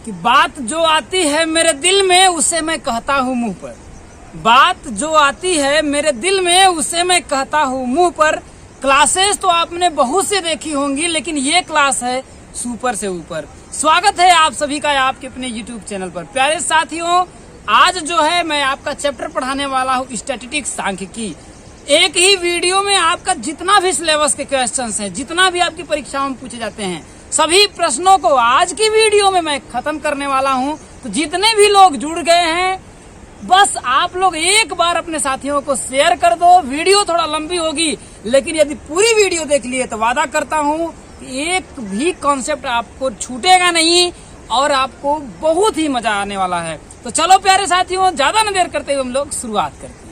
कि बात जो आती है मेरे दिल में उसे मैं कहता हूँ मुंह पर। बात जो आती है मेरे दिल में उसे मैं कहता हूँ मुंह पर। क्लासेस तो आपने बहुत से देखी होंगी, लेकिन ये क्लास है सुपर से ऊपर। स्वागत है आप सभी का आपके अपने YouTube चैनल पर। प्यारे साथियों, आज जो है मैं आपका चैप्टर पढ़ाने वाला हूँ स्टैटिस्टिक्स सांख्यिकी। एक ही वीडियो में आपका जितना भी सिलेबस के क्वेश्चंस हैं, जितना भी आपकी परीक्षाओं में पूछे जाते हैं, सभी प्रश्नों को आज की वीडियो में मैं खत्म करने वाला हूं। तो जितने भी लोग जुड़ गए हैं, बस आप लोग एक बार अपने साथियों को शेयर कर दो। वीडियो थोड़ा लंबी होगी, लेकिन यदि पूरी वीडियो देख लिए तो वादा करता हूं कि एक भी कॉन्सेप्ट आपको छूटेगा नहीं और आपको बहुत ही मजा आने वाला है। तो चलो प्यारे साथियों, ज्यादा न देर करते हुए हम लोग शुरुआत करते हैं।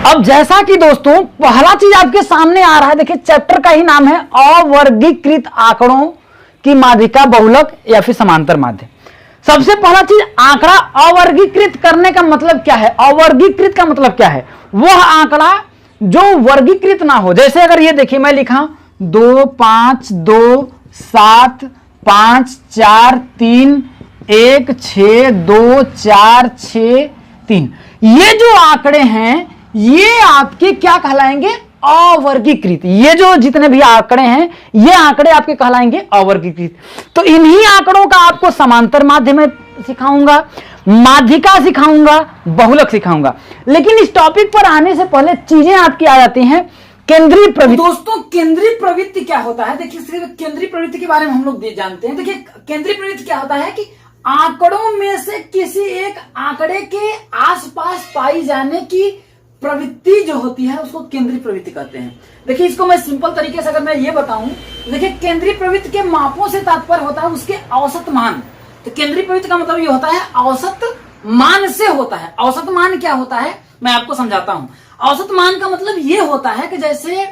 अब जैसा कि दोस्तों पहला चीज आपके सामने आ रहा है, देखिए चैप्टर का ही नाम है अवर्गीकृत आंकड़ों की माध्यिका, बहुलक या फिर समांतर माध्य। सबसे पहला चीज, आंकड़ा अवर्गीकृत करने का मतलब क्या है? अवर्गीकृत का मतलब क्या है? वह आंकड़ा जो वर्गीकृत ना हो। जैसे अगर ये देखिए मैं लिखा 2 5 2 7 5 4 3 1 6 2 4 6 3, ये जो आंकड़े हैं ये आपके क्या कहलाएंगे? अवर्गीकृत। ये जो जितने भी आंकड़े हैं ये आंकड़े आपके कहलाएंगे अवर्गीकृत। तो इन्हीं आंकड़ों का आपको समांतर माध्य में सिखाऊंगा, माध्यिका सिखाऊंगा, बहुलक सिखाऊंगा। लेकिन इस टॉपिक पर आने से पहले चीजें आपकी आ जाती हैं केंद्रीय प्रवृत्ति। दोस्तों केंद्रीय प्रवृत्ति क्या होता है? देखिए केंद्रीय प्रवृत्ति के बारे में हम लोग जानते हैं। देखिए केंद्रीय प्रवृत्ति क्या होता है कि आंकड़ों में से किसी एक आंकड़े के आसपास पाई जाने की प्रवृत्ति जो होती है उसको केंद्रीय प्रवृत्ति कहते हैं। देखिए इसको मैं सिंपल तरीके से अगर मैं ये बताऊं, देखिए केंद्रीय प्रवृत्ति के मापों से तात्पर्य होता है उसके औसत मान। तो केंद्रीय प्रवृत्ति का मतलब ये होता है औसत मान से होता है। औसत मान क्या होता है मैं आपको समझाता हूं। औसत मान का मतलब ये होता है कि जैसे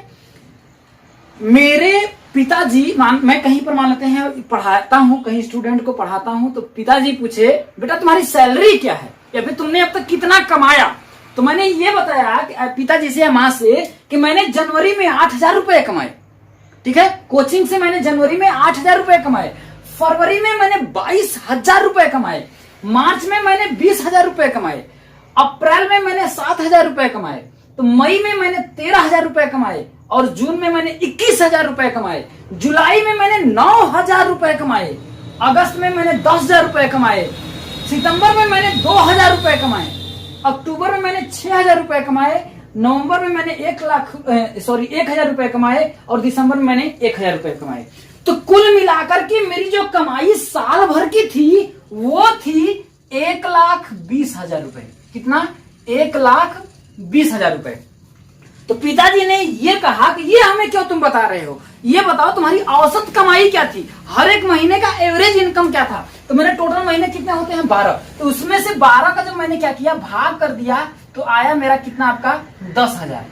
मेरे पिताजी, मैं कहीं पर मान लेते हैं पढ़ाता हूं, कहीं स्टूडेंट को पढ़ाता हूं, तो पिताजी पूछे बेटा तुम्हारी सैलरी क्या है या फिर तुमने अब तक कितना कमाया। तो मैंने ये बताया कि पिताजी से या मां से कि मैंने जनवरी में 8,000 रुपए कमाए। ठीक है, कोचिंग से मैंने जनवरी में 8,000 रुपए कमाए, फरवरी में मैंने 22,000 रुपए कमाए, मार्च में मैंने 20,000 रुपए कमाए, अप्रैल में मैंने 7,000 रुपए कमाए, तो मई में मैंने 13,000 रुपए कमाए, और जून में मैंने 21,000 रुपए कमाए, जुलाई में मैंने 9,000 रुपए कमाए, अगस्त में मैंने 10,000 रुपए कमाए, सितंबर में मैंने 2,000 रुपए कमाए, अक्टूबर में मैंने 6,000 रुपए कमाए, नवंबर में मैंने 1,000 रुपए कमाए, और दिसंबर में मैंने 1,000 रुपए कमाए। तो कुल मिलाकर के मेरी जो कमाई साल भर की थी वो थी 1,20,000 रुपए। कितना? 1,20,000 रुपए। तो पिताजी ने ये कहा कि ये हमें क्यों तुम बता रहे हो, ये बताओ तुम्हारी औसत कमाई क्या थी, हर एक महीने का एवरेज इनकम क्या था। तो मेरे टोटल महीने कितने होते हैं? 12। तो उसमें से 12 का जब मैंने क्या किया, भाग कर दिया, तो आया मेरा कितना आपका 10,000।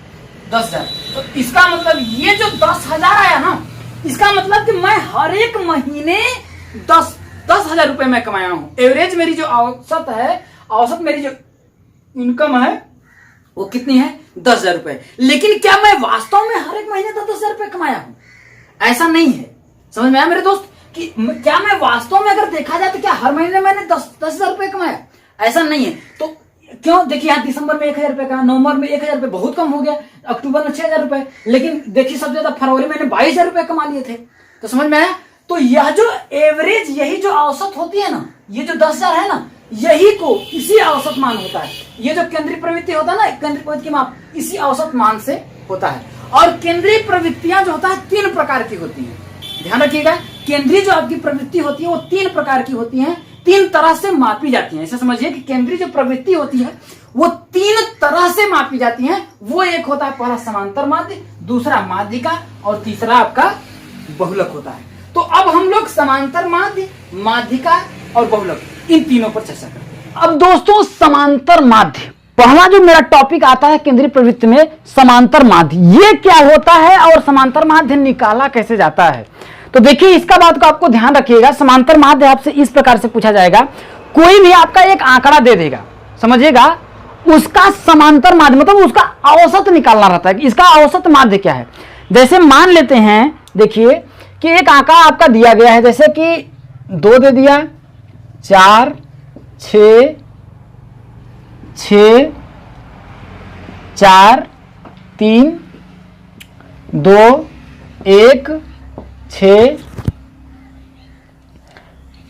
तो इसका मतलब ये जो 10,000 आया ना, इसका मतलब कि मैं हर एक महीने 10,000 रुपए मैं कमाया हूं। एवरेज मेरी जो औसत है, औसत मेरी जो इनकम है वो कितनी है? 10,000 रुपए। लेकिन क्या मैं वास्तव में हर एक महीने 10,000 रुपए कमाया हूं? ऐसा नहीं है। समझ में आया मेरे दोस्त कि क्या मैं वास्तव में अगर देखा जाए तो क्या हर महीने मैंने 10,000 रुपए कमाया? ऐसा नहीं है। तो क्यों? देखिए यहाँ दिसंबर में 1,000 रुपए का, नवंबर में 1,000 रुपए, बहुत कम हो गया, अक्टूबर में 6,000 रुपए, लेकिन देखिए सबसे ज्यादा फरवरी मैंने 22,000 रुपए कमा लिए थे। तो समझ में आया? तो यह जो एवरेज, यही जो औसत होती है ना, ये जो 10,000 है ना, यही को इसी औसत मान होता है। ये जो केंद्रीय प्रवृत्ति होता है ना, केंद्रीय प्रवृत्ति की माप इसी औसत मान से होता है। और केंद्रीय प्रवृत्तियां जो होता है 3 प्रकार की होती है। ध्यान रखिएगा, केंद्रीय जो आपकी प्रवृत्ति होती है वो 3 प्रकार की होती है, 3 तरह से मापी जाती है। ऐसा समझिए कि केंद्रीय जो प्रवृत्ति होती है वो 3 तरह से मापी जाती है। वो एक होता है पहला समांतर माध्य, दूसरा माध्यिका, और तीसरा आपका बहुलक होता है। तो अब हम लोग समांतर माध्य, माध्यिका और बहुलक, इन तीनों पर चर्चा करते हैं। अब दोस्तों समांतर माध्य, पहला जो मेरा टॉपिक आता है केंद्रीय प्रवृत्ति में, समांतर माध्य, ये क्या होता है और समांतर माध्य निकाला कैसे जाता है? तो देखिए इसका बात को आपको ध्यान रखिएगा। समांतर माध्य आपसे इस प्रकार से पूछा जाएगा, कोई भी आपका एक आंकड़ा दे देगा, समझिएगा, उसका समांतर माध्य मतलब उसका औसत निकालना रहता है कि इसका औसत माध्य क्या है। जैसे मान लेते हैं, देखिए कि एक आंकड़ा आपका दिया गया है, जैसे कि 2 दे दिया, 4, 6, 6, 4, 3, 2, 1, 6,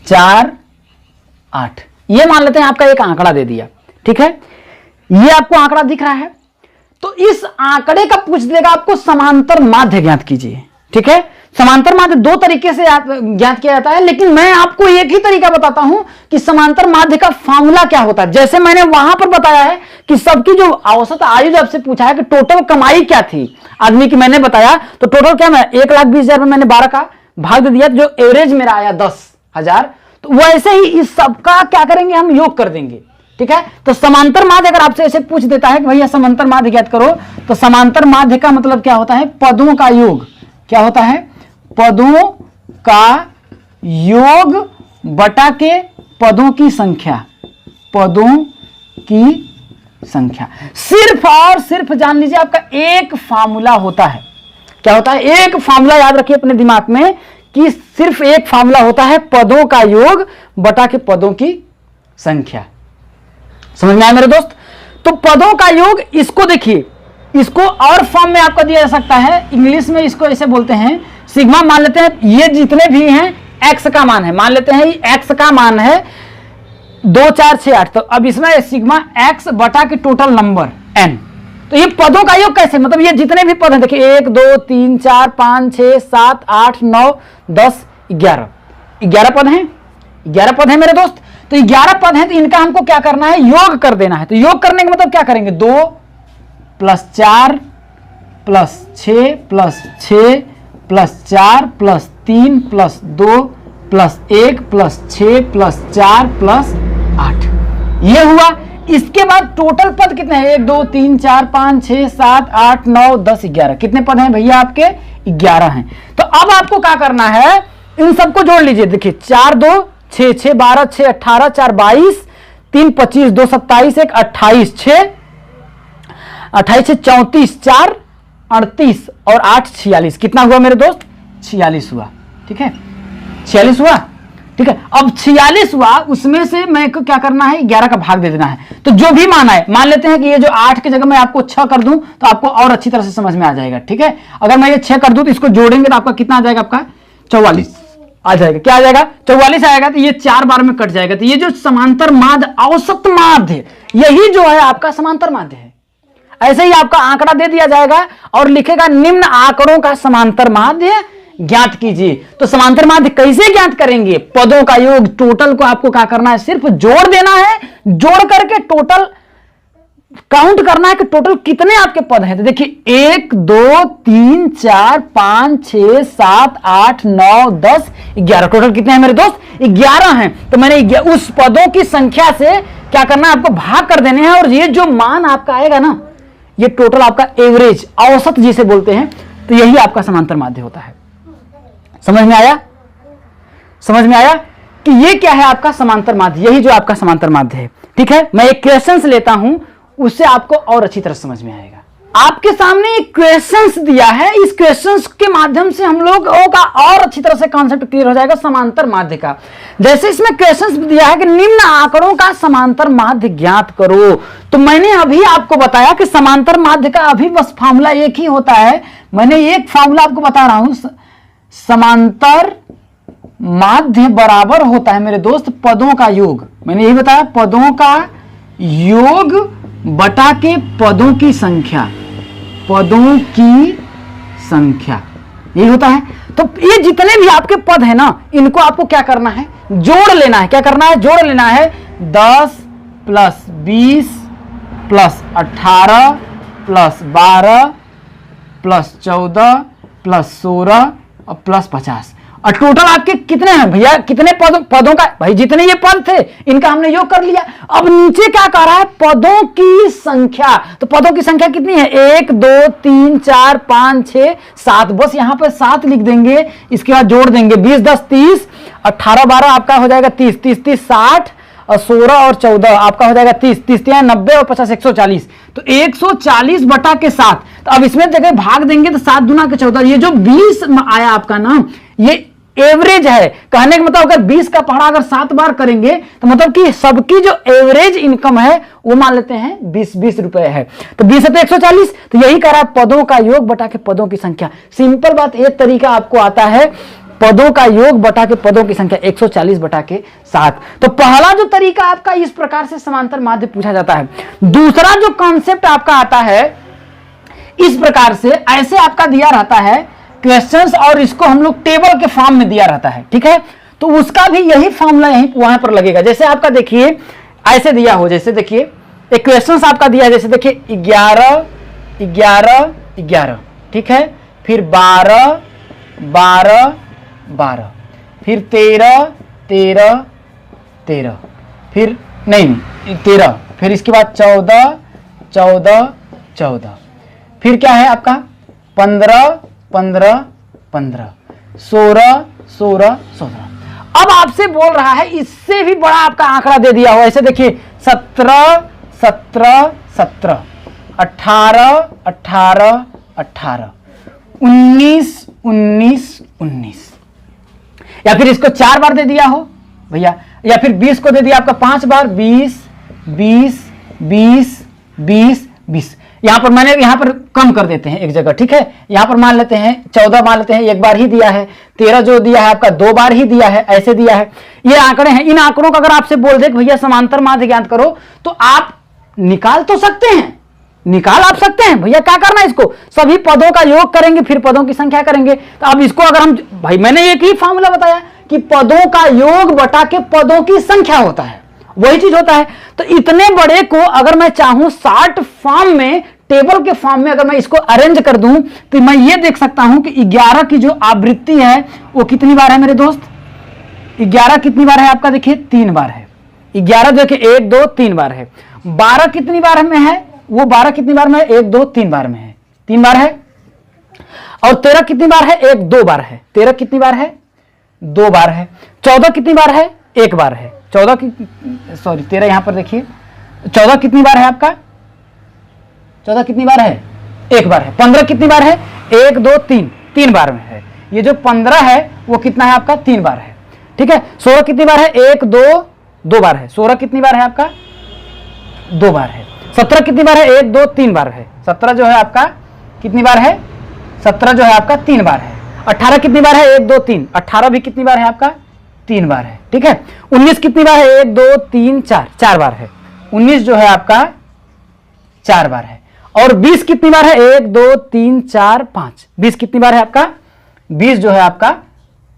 4, 8, ये मान लेते हैं आपका एक आंकड़ा दे दिया, ठीक है। ये आपको आंकड़ा दिख रहा है, तो इस आंकड़े का पूछ देगा आपको समांतर माध्य ज्ञात कीजिए, ठीक है। समांतर माध्य 2 तरीके से ज्ञात किया जाता है, लेकिन मैं आपको एक ही तरीका बताता हूं कि समांतर माध्य का फॉर्मूला क्या होता है। जैसे मैंने वहां पर बताया है कि सबकी जो औसत आयु जब से पूछा है कि टोटल कमाई क्या थी आदमी की, मैंने बताया तो टोटल क्या, मैं 1,20,000 में मैंने 12 का भाग दे दिया, जो एवरेज मेरा आया 10,000। तो वैसे ही इस सबका क्या करेंगे, हम योग कर देंगे, ठीक है। तो समांतर माध्य अगर आपसे ऐसे पूछ देता है कि भैया समांतर माध्य ज्ञात करो, तो समांतर माध्य का मतलब क्या होता है, पदों का योग। क्या होता है, पदों का योग बटा के पदों की संख्या, पदों की संख्या। सिर्फ और सिर्फ जान लीजिए आपका एक फार्मूला होता है। क्या होता है, एक फार्मूला याद रखिए अपने दिमाग में कि सिर्फ एक फार्मूला होता है, पदों का योग बटा के पदों की संख्या। समझ में आया मेरे दोस्त। तो पदों का योग, इसको देखिए, इसको और फॉर्म में आपको दिया जा सकता है, इंग्लिश में इसको ऐसे बोलते हैं सिग्मा। मान लेते हैं ये जितने भी हैं एक्स का मान है, मान लेते हैं एक्स का मान है 2, 4, 6, 8, तो अब इसमें सिग्मा एक्स बटा के टोटल नंबर एन। तो ये पदों का योग कैसे, मतलब ये जितने भी पद हैं, देखिए 1, 2, 3, 4, 5, 6, 7, 8, 9, 10, 11 पद हैं, 11 पद हैं मेरे दोस्त। तो 11 पद हैं, तो इनका हमको क्या करना है, योग कर देना है। तो योग करने का मतलब क्या करेंगे, 2 + 4 + 6 + 6 + 4 + 3 + 2 + 1 + 6 + 4 + 8, ये हुआ। इसके बाद टोटल पद कितने हैं, 1, 2, 3, 4, 5, 6, 7, 8, 9, 10, 11, कितने पद हैं भैया आपके, 11 हैं। तो अब आपको क्या करना है, इन सबको जोड़ लीजिए। देखिए 4, 2, 6, 6, 12, 6, 18, 4, 22, 3, 25, 2, 27, 1, 28, 6, 28, 6, 34, 4, 38 और 8, 46, कितना हुआ मेरे दोस्त, 46 हुआ, ठीक है, 46 हुआ, ठीक है। अब 46 हुआ, उसमें से मैं को क्या करना है, 11 का भाग दे देना है। तो जो भी मान आए, मान लेते हैं कि ये जो 8 की जगह मैं आपको 6 कर दूं तो आपको और अच्छी तरह से समझ में आ जाएगा, ठीक है। अगर मैं ये 6 कर दूं तो इसको जोड़ेंगे तो आपका कितना आ जाएगा, आपका 44 आ जाएगा। क्या आ जाएगा, 44 आएगा। तो ये 4 बार में कट जाएगा। तो ये जो समांतर माध्य, औसत माध्य, यही जो है आपका समांतर माध्य है। ऐसे ही आपका आंकड़ा दे दिया जाएगा और लिखेगा निम्न आंकड़ों का समांतर माध्य ज्ञात कीजिए। तो समांतर माध्य कैसे ज्ञात करेंगे, पदों का योग, टोटल को आपको क्या करना है, सिर्फ जोड़ देना है, जोड़ करके टोटल काउंट करना है कि टोटल कितने आपके पद हैं। तो देखिए 1, 2, 3, 4, 5, 6, 7, 8, 9, 10, 11, टोटल कितने हैं मेरे दोस्त, 11 हैं। तो मैंने उस पदों की संख्या से क्या करना है, आपको भाग कर देने हैं, और ये जो मान आपका आएगा ना, ये टोटल आपका एवरेज, औसत जिसे बोलते हैं, तो यही आपका समांतर माध्य होता है। समझ में आया, समझ में आया कि ये क्या है आपका समांतर माध्य, यही जो आपका समांतर माध्य है, ठीक है। मैं एक क्वेश्चंस लेता हूं, उससे आपको और अच्छी तरह समझ में आएगा। आपके सामने एक क्वेश्चंस दिया है, इस क्वेश्चंस के माध्यम से हम लोगों का और अच्छी तरह से कॉन्सेप्ट क्लियर हो जाएगा समांतर माध्य का। जैसे इसमें क्वेश्चंस दिया है कि निम्न आंकड़ों का समांतर माध्य ज्ञात करो, तो मैंने अभी आपको बताया कि समांतर माध्य का अभी बस फॉर्मूला एक ही होता है। मैंने एक फॉर्मूला आपको बता रहा हूं, समांतर माध्य बराबर होता है मेरे दोस्त पदों का योग। मैंने यही बताया, पदों का योग बटा के पदों की संख्या, पदों की संख्या, यही होता है। तो ये जितने भी आपके पद है ना, इनको आपको क्या करना है, जोड़ लेना है। क्या करना है, जोड़ लेना है। 10 + 20 + 18 + 12 + 14 + 16 और +50, और टोटल आपके कितने हैं भैया, कितने पदों का, भाई जितने ये पद थे इनका हमने योग कर लिया। अब नीचे क्या कर रहा है, पदों की संख्या। तो पदों की संख्या कितनी है, 1, 2, 3, 4, 5, 6, 7, बस यहां पर 7 लिख देंगे। इसके बाद जोड़ देंगे 20, 10, 30, 18, 12 आपका हो जाएगा 30, 30, 30, 60 और 16 और 14 आपका हो जाएगा 30, 30 90 और 50 140, तो 140 बटा के 7। तो अब इसमें जगह भाग देंगे तो 7 दूना के 14, ये जो 20 आया आपका ना, ये एवरेज है। कहने का मतलब अगर 20 का पढ़ा अगर 7 बार करेंगे तो मतलब कि सबकी जो एवरेज इनकम है वो मान लेते हैं 20 रुपए है। तो 20 है तो 140, तो यही कह रहा है पदों का योग बटा के पदों की संख्या। सिंपल बात, एक तरीका आपको आता है पदों का योग बटा के पदों की संख्या 140 बटा के 7। तो पहला जो तरीका आपका इस प्रकार से समांतर माध्य पूछा जाता है। दूसरा जो कॉन्सेप्ट आपका आता है इस प्रकार से, ऐसे आपका दिया रहता है क्वेश्चंस और इसको हम लोग टेबल के फॉर्म में दिया रहता है, ठीक है। तो उसका भी यही फॉर्मूला यहीं वहां पर लगेगा। जैसे आपका देखिए ऐसे दिया हो, जैसे देखिए एक क्वेश्चंस आपका दिया है, जैसे देखिए 11 11 11, ठीक है, फिर 12 12 12, फिर 13 13 13, फिर नहीं 13, फिर इसके बाद 14 14 14, फिर क्या है आपका 15 15 15, 16 16 16। अब आपसे बोल रहा है इससे भी बड़ा आपका आंकड़ा दे दिया हो, ऐसे देखिए 17 17 17, 18 18 18, 19 19 19, या फिर इसको 4 बार दे दिया हो भैया, या फिर 20 को दे दिया आपका 5 बार, 20 20 20 20 20। यहां पर मैंने यहां पर कम कर देते हैं एक जगह, ठीक है। यहां पर मान लेते हैं 14 मान लेते हैं, एक बार ही दिया है। 13 जो दिया है आपका 2 बार ही दिया है, ऐसे दिया है। ये आंकड़े हैं, इन आंकड़ों का अगर आपसे बोल दे भैया समांतर माध्य ज्ञात करो तो आप निकाल तो सकते हैं, निकाल आप सकते हैं। भैया क्या करना है, इसको सभी पदों का योग करेंगे फिर पदों की संख्या करेंगे। तो अब इसको अगर हम, भाई मैंने एक ही फॉर्मूला बताया कि पदों का योग बटा के पदों की संख्या होता है, वही चीज होता है। तो इतने बड़े को अगर मैं चाहूं 60 फॉर्म में, टेबल के फॉर्म में अगर मैं इसको अरेंज कर दूं तो मैं ये देख सकता हूं कि 11 की जो आवृत्ति है वो कितनी बार है मेरे दोस्त, 11 कितनी बार है आपका, देखिए 3 बार है। 11 देखिए 1 2 3 बार है। 12 कितनी बार में है, वो 12 कितनी बार में है, 1 2 3 बार में है, 3 बार है। और 13 कितनी बार है, 1 2 बार है। 13 कितनी बार है, 2 बार है। 14 कितनी बार है, 1 बार है। 14 की सॉरी 13 यहां पर देखिए 14 कितनी बार है आपका, 14 कितनी बार है, 1 बार है। 15 कितनी बार है, 1 2 3 3 बार में है। ये जो 15 है वो कितना है आपका, 3 बार है, ठीक है। 16 कितनी बार है, 1 2 2 बार है। 16 कितनी बार है आपका, 2 बार है। 17 कितनी बार है, 1 2 3 बार है। 17 जो है आपका कितनी बार है, 17 जो है आपका 3 बार है। 18 कितनी बार है, 1 2 3, 18 भी कितनी बार है आपका, 3 बार है, ठीक है। 19 कितनी बार है, 1 2 3 4, 4 बार है। 19 जो है आपका 4 बार है। और 20 कितनी बार है, 1 2 3 4 5, 20 कितनी बार है आपका, 20 जो है आपका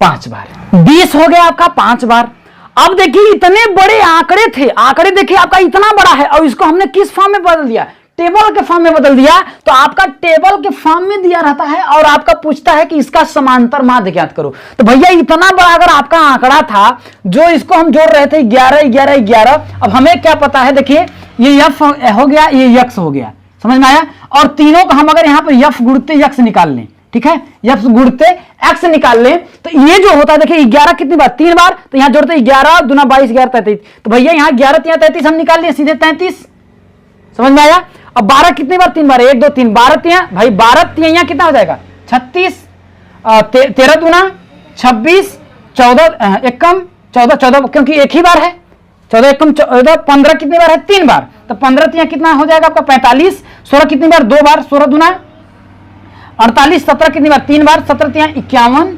5 बार। 20 हो गया आपका 5 बार। अब देखिए इतने बड़े आंकड़े थे, आंकड़े देखिए आपका इतना बड़ा है और इसको हमने किस फॉर्म में बदल दिया, टेबल के फॉर्म में बदल दिया। तो आपका टेबल के फॉर्म में दिया रहता है और आपका पूछता है कि इसका समांतर माध्य ज्ञात करो। तो भैया इतना बड़ा अगर आपका आंकड़ा था जो इसको हम जोड़ रहे थे 11 11 11, अब हमें क्या पता है, देखिए ये यफ हो गया, ये यक्स हो गया, समझ में आया। और तीनों का हम अगर यहां पर यफ गुणते यक्स निकाल लें, ठीक है, यफ गुणते एक्स निकाल लें तो ये जो होता है देखिए 11 कितनी बार, 3 बार। तो यहां जोड़ते 11 दूना 22 11 33, तो भैया यहां 11 3 33 हम निकाल लिए, सीधे 33, समझ में आया। अब 12 कितनी बार, 3 बार, 1 2 3, 12 3 भाई 12 3 यहां कितना हो जाएगा 36, 13 दूना 26, 14 एकम 14 14 क्योंकि एक ही बार है, 14 एकम 14, 15 कितनी बार है, 3 बार। तो 15 3 कितना हो जाएगा आपका 45। 16 कितनी बार, 2 बार, 16 दूना 48। 17 कितनी बार, 3 बार, 17 3 51।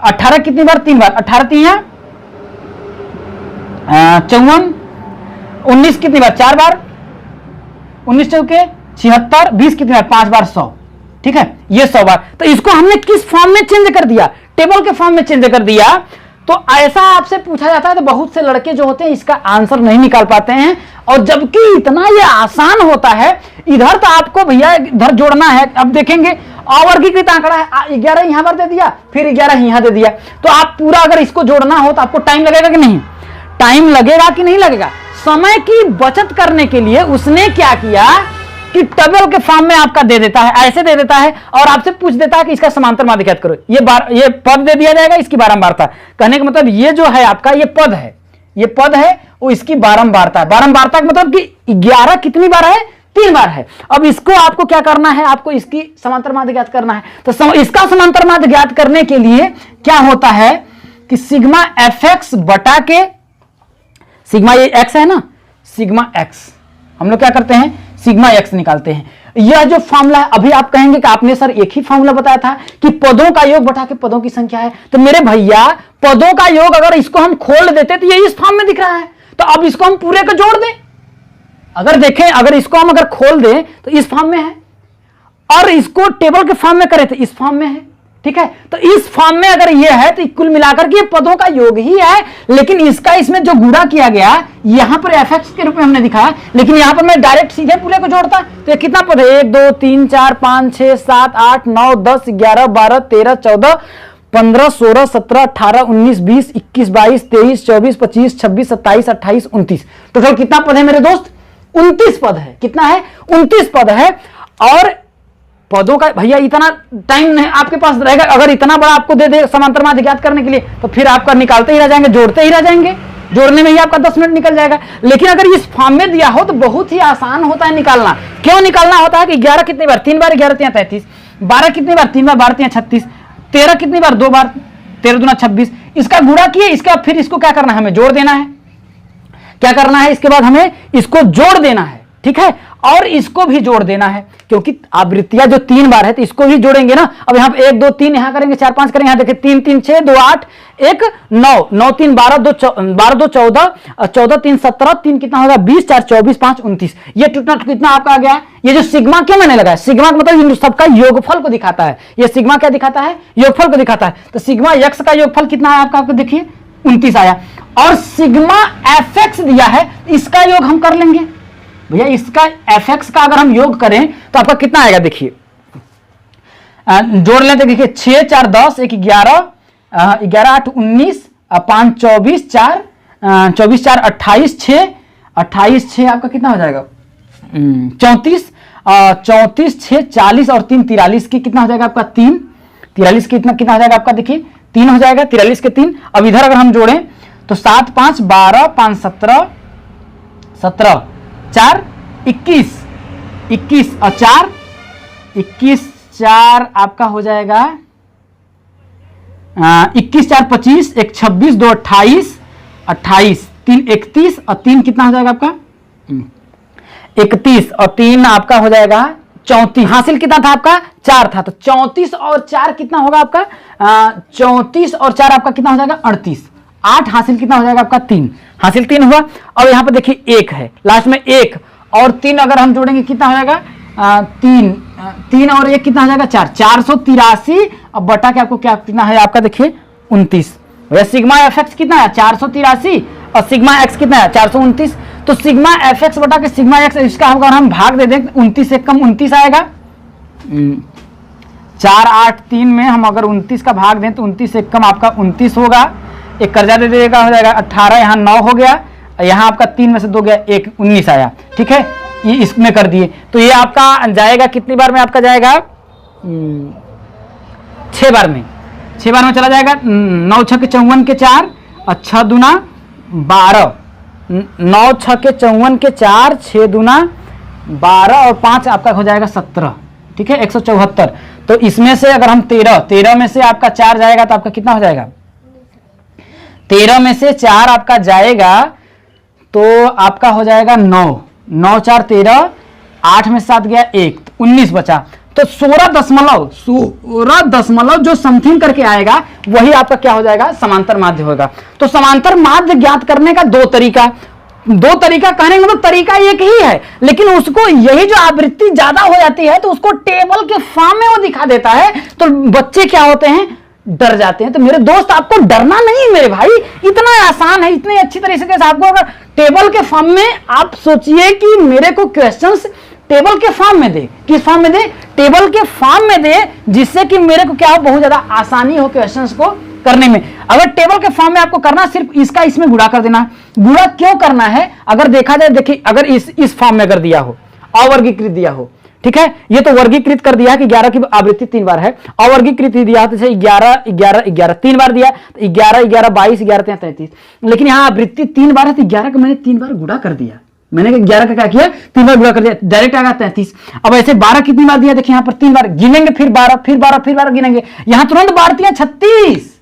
18 कितनी बार, 3 बार, 18 3 54। 19 कितनी बार, 4 बार, 19 चौके 76। 20 कितनी बार, 5 बार, 100, ठीक है, ये 100 बार। तो इसको हमने किस फॉर्म में चेंज कर दिया, टेबल के फॉर्म में चेंज कर दिया। तो ऐसा आपसे पूछा जाता है तो बहुत से लड़के जो होते हैं इसका आंसर नहीं निकाल पाते हैं। और जबकि इतना ये आसान होता है, इधर तो आपको भैया इधर जोड़ना है। अब देखेंगे अवर्गीकृत आंकड़ा है, 11 यहां पर दे दिया, फिर 11 यहां दे दिया, तो आप पूरा अगर इसको जोड़ना हो तो आपको टाइम लगेगा कि नहीं, टाइम लगेगा कि नहीं लगेगा। समय की बचत करने के लिए उसने क्या किया कि टेबल के फॉर्म में आपका दे देता है, ऐसे दे देता है और आपसे पूछ देता है कि इसका समांतर माध्य करो। ये पद दे दिया जाएगा, इसकी बारंबारता। कहने का मतलब ये जो है आपका ये पद है, ये पद है वो इसकी बारंबारता है। बारंबारता का मतलब कि 11 कितनी बार है, 3 बार है। अब इसको आपको क्या करना है, आपको इसकी समांतर माध्य ज्ञात करना है। तो इसका समांतर माध्य ज्ञात करने के लिए क्या होता है कि सिग्मा fx बटा के सिग्मा, ये x है ना, सिग्मा x हम लोग क्या करते हैं, सिग्मा x निकालते हैं। यह जो फॉर्मूला है, अभी आप कहेंगे कि आपने सर एक ही फॉर्मूला बताया था कि पदों का योग बटा के पदों की संख्या है। तो मेरे भैया पदों का योग अगर इसको हम खोल देते तो ये इस फॉर्म में दिख रहा है, तो अब इसको हम पूरे को जोड़ दें। अगर देखें, अगर इसको हम अगर खोल दें तो इस फॉर्म में है, और इसको टेबल के फॉर्म में करें तो इस फॉर्म में है। ठीक है, तो इस फॉर्म में अगर ये है तो कुल मिलाकर के ये पदों का योग ही है, लेकिन इसका इसमें जो गुणा किया गया यहां पर fx के रूप में हमने दिखाया, लेकिन यहां पर मैं डायरेक्ट सीधे पूरे को जोड़ता तो ये कितना पद है, 1 2 3 4 5 6 7 8 9 10 11 12 13 14 15 16 17 18 19 20 21 22 23 24 25 26 27 28 29, टोटल कितना पद है मेरे दोस्त, 29 पद है। कितना है, 29 पद है। और पदों का भैया इतना टाइम नहीं आपके पास रहेगा, अगर इतना बड़ा आपको दे दे समांतर माध्य ज्ञात करने के लिए तो फिर आपका निकालते ही रह जाएंगे, जोड़ते ही रह जाएंगे, जोड़ने में ही आपका 10 मिनट निकल जाएगा। लेकिन अगर इस फॉर्म में दिया हो तो बहुत ही आसान होता है निकालना। क्यों निकालना होता है कि 11 कितनी बार, 3 बार 11 3 33, 12 कितनी बार, 3 बार 12 3 36, 13 कितनी बार, 2 बार 13 दूना 26, इसका गुणा किए, इसके बाद फिर इसको क्या करना है, हमें जोड़ देना है। क्या करना है, इसके बाद हमें इसको जोड़ देना है। ठीक है, और इसको भी जोड़ देना है, क्योंकि आवृत्तियां जो 3 बार है तो इसको भी जोड़ेंगे ना। अब यहां 1 2 3 यहां करेंगे, 4 5 करेंगे, यहां देखिए 3 3 6 2 8 1 9 9 3 12 2 14 14 3 17 3 कितना होगा 20 4 24 5 29, ये कितना आपका आ गया। ये जो सिग्मा क्यों मैंने लगाया, सिग्मा का मतलब इन सबका योगफल को दिखाता है। ये सिग्मा क्या दिखाता है, योगफल को दिखाता है। तो सिग्मा x का योगफल कितना है आपका, देखिए 29 आया। और सिग्मा fx दिया है, इसका योग हम कर लेंगे भैया। इसका fx का अगर हम योग करें तो आपका कितना आएगा, देखिए जोड़ लेते, देखिए 6 4 10 1 11 11 8 19 5 24 4 24 4 28 6 28 6 आपका कितना हो जाएगा 34 34 6 40 और 3 43 की कितना हो जाएगा आपका 3 43 कितना कितना हो जाएगा आपका, देखिए 3 हो जाएगा, 43 के 3। अब इधर अगर हम जोड़ें तो 7 5 12 5 17 17 4 21 21 और 4 21 4 आपका हो जाएगा 21 4 25 1 26 2 28 28 3 31 और 3 कितना हो जाएगा आपका 31 और 3 आपका हो जाएगा 34। हासिल कितना था आपका 4 था, तो 34 और 4 कितना होगा आपका 34 और 4 आपका कितना हो जाएगा 38। 8 हासिल कितना हो जाएगा आपका 3, हासिल 3 हुआ। अब यहां पर देखिए 1 है लास्ट में, 1 और 3 अगर हम जोड़ेंगे कितना हो जाएगा 3 और 1 कितना हो जाएगा 4 483। अब बटा के आपको क्या कितना है आपका, देखिए 29। भैया सिग्मा fx कितना है 483 और सिग्मा x कितना है 429। तो सिग्मा fx बटा के सिग्मा x, इसका अगर हम भाग दे दें 29 से कम 29 आएगा। 4 8 3 में हम अगर 29 का भाग दें तो 29 से कम आपका 29 होगा। एक कर्जा दे देगा, हो जाएगा 18, यहाँ 9 हो गया, यहाँ आपका 3 में से 2 गया, 1 19 आया। ठीक है, ये इसमें कर दिए तो ये आपका जाएगा कितनी बार में, आपका जाएगा 6 बार में, 6 बार में चला जाएगा। 9 6 के 54 के 4 और 6 दूना 12, 9 6 के 54 के 4 6 दूना 12 और 5 आपका हो जाएगा 17। ठीक है, 174। तो इसमें से अगर हम 13 में से आपका 4 जाएगा तो आपका कितना हो जाएगा, 13 में से 4 आपका जाएगा तो आपका हो जाएगा 9 9 4 13, 8 में 7 गया 1, 19 बचा। तो 16 जो समथिंग करके आएगा वही आपका क्या हो जाएगा, समांतर माध्य होगा। तो समांतर माध्य ज्ञात करने का दो तरीका कहने का मतलब तरीका एक ही है, लेकिन उसको यही जो आवृत्ति ज्यादा हो जाती है तो उसको टेबल के फॉर्म में वो दिखा देता है, तो बच्चे क्या होते हैं, डर जाते हैं। तो मेरे दोस्त आपको डरना नहीं मेरे भाई, इतना आसान है, इतने अच्छी तरीके से आपको अगर टेबल के फॉर्म में, आप सोचिए कि मेरे को क्वेश्चंस टेबल के फॉर्म में दे, किस फॉर्म में दे, टेबल के फॉर्म में दे, जिससे कि मेरे को क्या हो, बहुत ज्यादा आसानी हो क्वेश्चंस को करने में। अगर टेबल के फॉर्म में आपको करना, सिर्फ इसका इसमें गुणा कर देना। गुणा क्यों करना है, अगर देखा जाए, देखिए अगर इस फॉर्म में अगर दिया हो, अवर्गीकृत दिया हो, ठीक है। ये तो वर्गीकृत कर दिया है कि 11 की आवृत्ति 3 बार है। अवर्गीकृत दिया तो जैसे 11 11 11 3 बार दिया, तो 11 11 22 11 33, लेकिन यहां आवृत्ति 3 बार है तो 11 का मैंने 3 बार गुणा कर दिया। मैंने 11 का क्या किया, 3 बार गुणा कर दिया, डायरेक्ट आ गया 33। अब ऐसे 12 कितनी बार दिया, देखिए यहां पर 3 बार गिनेंगे, फिर 12 फिर 12 फिर 12 गिनेंगे, यहां तुरंत 12 36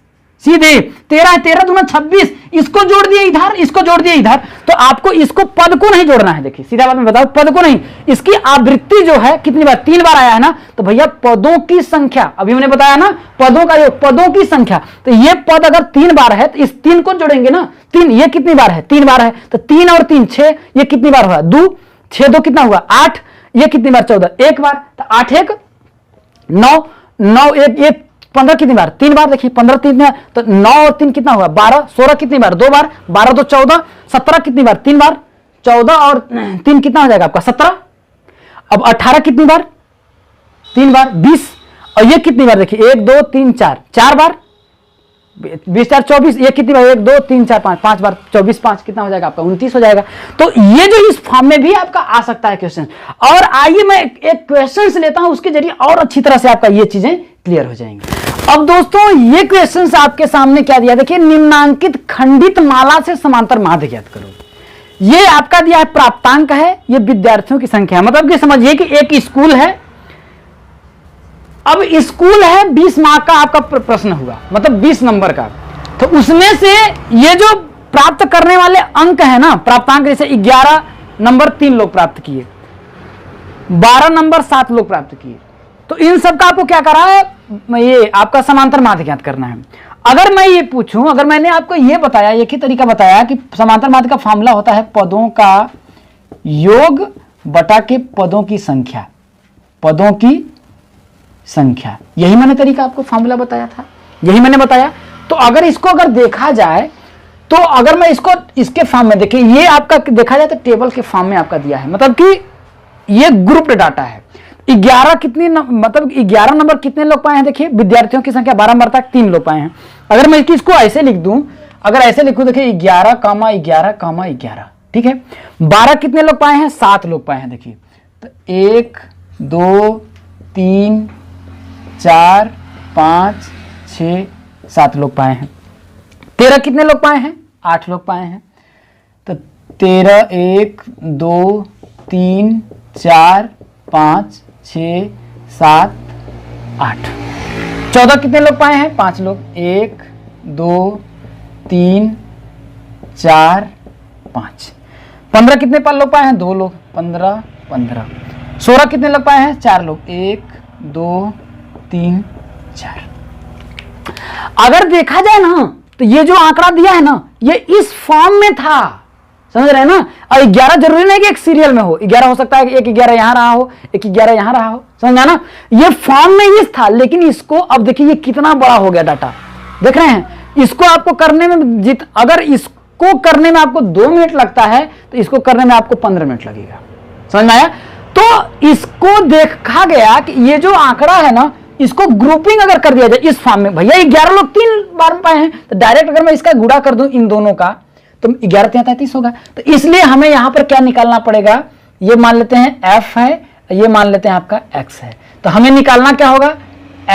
सीधे 13 13 दूना 26, इसको जोड़ दिया इधर, इसको जोड़ दिया इधर, तो आपको इसको पद को नहीं जोड़ना है। देखिए सीधा बात में बताओ, पद को नहीं, इसकी आवृत्ति जो है कितनी बार, 3 बार आया है ना, तो भैया पदों की संख्या, अभी हमने बताया ना पदों का योग, पदों की संख्या, तो ये पद अगर 3 बार है तो इस 3 को जोड़ेंगे ना, 3 ये कितनी बार है, 3 बार है, तो 3 और 3 6, ये कितनी बार हुआ 2, 6 2 कितना हुआ 8, ये कितनी बार 14, एक बार, तो 8 1 9 9 1 ये 15 कितनी बार, 3 बार, देखिए 15 3 तो 9 और 3 कितना हुआ 12, 16 कितनी बार 2 बार, 12 2 14, 17 कितनी बार 3 बार, 14 और 3 कितना हो जाएगा आपका 17। अब 18 कितनी बार 3 बार 20, और ये कितनी बार देखिए 1 2 3 4 4 बार, 20 4 24, ये कितनी बार 1 2 3 4 5 5 बार, 24 5 कितना हो जाएगा आपका 29 हो जाएगा। तो ये जो इस फॉर्म में भी आपका आ सकता है क्वेश्चन। और आइए मैं एक क्वेश्चन लेता हूं, उसके जरिए और अच्छी तरह से आपका ये चीजें क्लियर हो जाएंगी। अब दोस्तों ये क्वेश्चन आपके सामने क्या दिया, देखिए निम्नांकित खंडित माला से समांतर माध्य ज्ञात करो। ये आपका दिया है प्राप्तांक है, ये विद्यार्थियों की संख्या है, मतलब कि समझिए कि एक स्कूल है, अब स्कूल है 20 मार्क का आपका प्रश्न हुआ, मतलब 20 नंबर का, तो उसमें से ये जो प्राप्त करने वाले अंक है ना, प्राप्तांक, जैसे 11 नंबर 3 लोग प्राप्त किए, 12 नंबर 7 लोग प्राप्त किए, तो इन सब का आपको क्या करा है, ये आपका समांतर माध्य ज्ञात करना है। अगर मैं ये पूछूं, अगर मैंने आपको ये बताया, एक ही तरीका बताया कि समांतर माध्य का फॉर्मूला होता है पदों का योग बटा के पदों की संख्या, पदों की संख्या, यही मैंने तरीका आपको फॉर्मूला बताया था, यही मैंने बताया। तो अगर इसको अगर देखा जाए, तो अगर मैं इसको इसके फॉर्म में, देखिए ये आपका देखा जाए तो टेबल के फॉर्म में आपका दिया है, मतलब कि ये ग्रुप्ड डाटा है। 11 कितनी मतलब 11 नंबर कितने लोग पाए हैं, देखिए विद्यार्थियों की संख्या 12 नंबर तक 3 लोग पाए हैं। अगर मैं इसको ऐसे लिख दूं, अगर ऐसे लिखूं, देखिए 11 11 11, ठीक है। 12 कितने लोग पाए हैं, 7 लोग पाए हैं, देखिए तो 1 2 3 4 5 6 7 लोग पाए हैं। 13 कितने लोग पाए हैं, 8 लोग पाए हैं, तो 13 1 2 3 4 5 6 7 8। 14 कितने लोग पाए हैं, 5 लोग, 1 2 3 4 5। 15 कितने लोग पाए हैं, 2 लोग, 15 15। 16 कितने लोग पाए हैं, 4 लोग, 1 2 3 4। अगर देखा जाए ना, तो ये जो आंकड़ा दिया है ना, ये इस फॉर्म में था, समझ रहे हैं ना। और 11 जरूरी नहीं कि एक सीरियल में हो, 11 हो सकता है कि एक 11 यहां रहा हो, एक 11 यहां रहा हो, समझ ना। ये फॉर्म में ये था, लेकिन इसको अब देखिए ये कितना बड़ा हो गया डाटा, देख रहे हैं। इसको आपको करने में अगर इसको करने में आपको 2 मिनट लगता है, तो इसको करने में आपको 15 मिनट लगेगा, समझ में आया। तो इसको देखा गया कि ये जो आंकड़ा है ना, इसको ग्रुपिंग अगर कर दिया जाए इस फॉर्म में, भैया 11 लोग 3 बार में पाए हैं, तो डायरेक्ट अगर मैं इसका गुणा कर दूं इन दोनों का, तो 11 33 होगा। तो इसलिए हमें यहां पर क्या निकालना पड़ेगा, ये मान लेते हैं f है, ये मान लेते हैं आपका x है, तो हमें निकालना क्या होगा,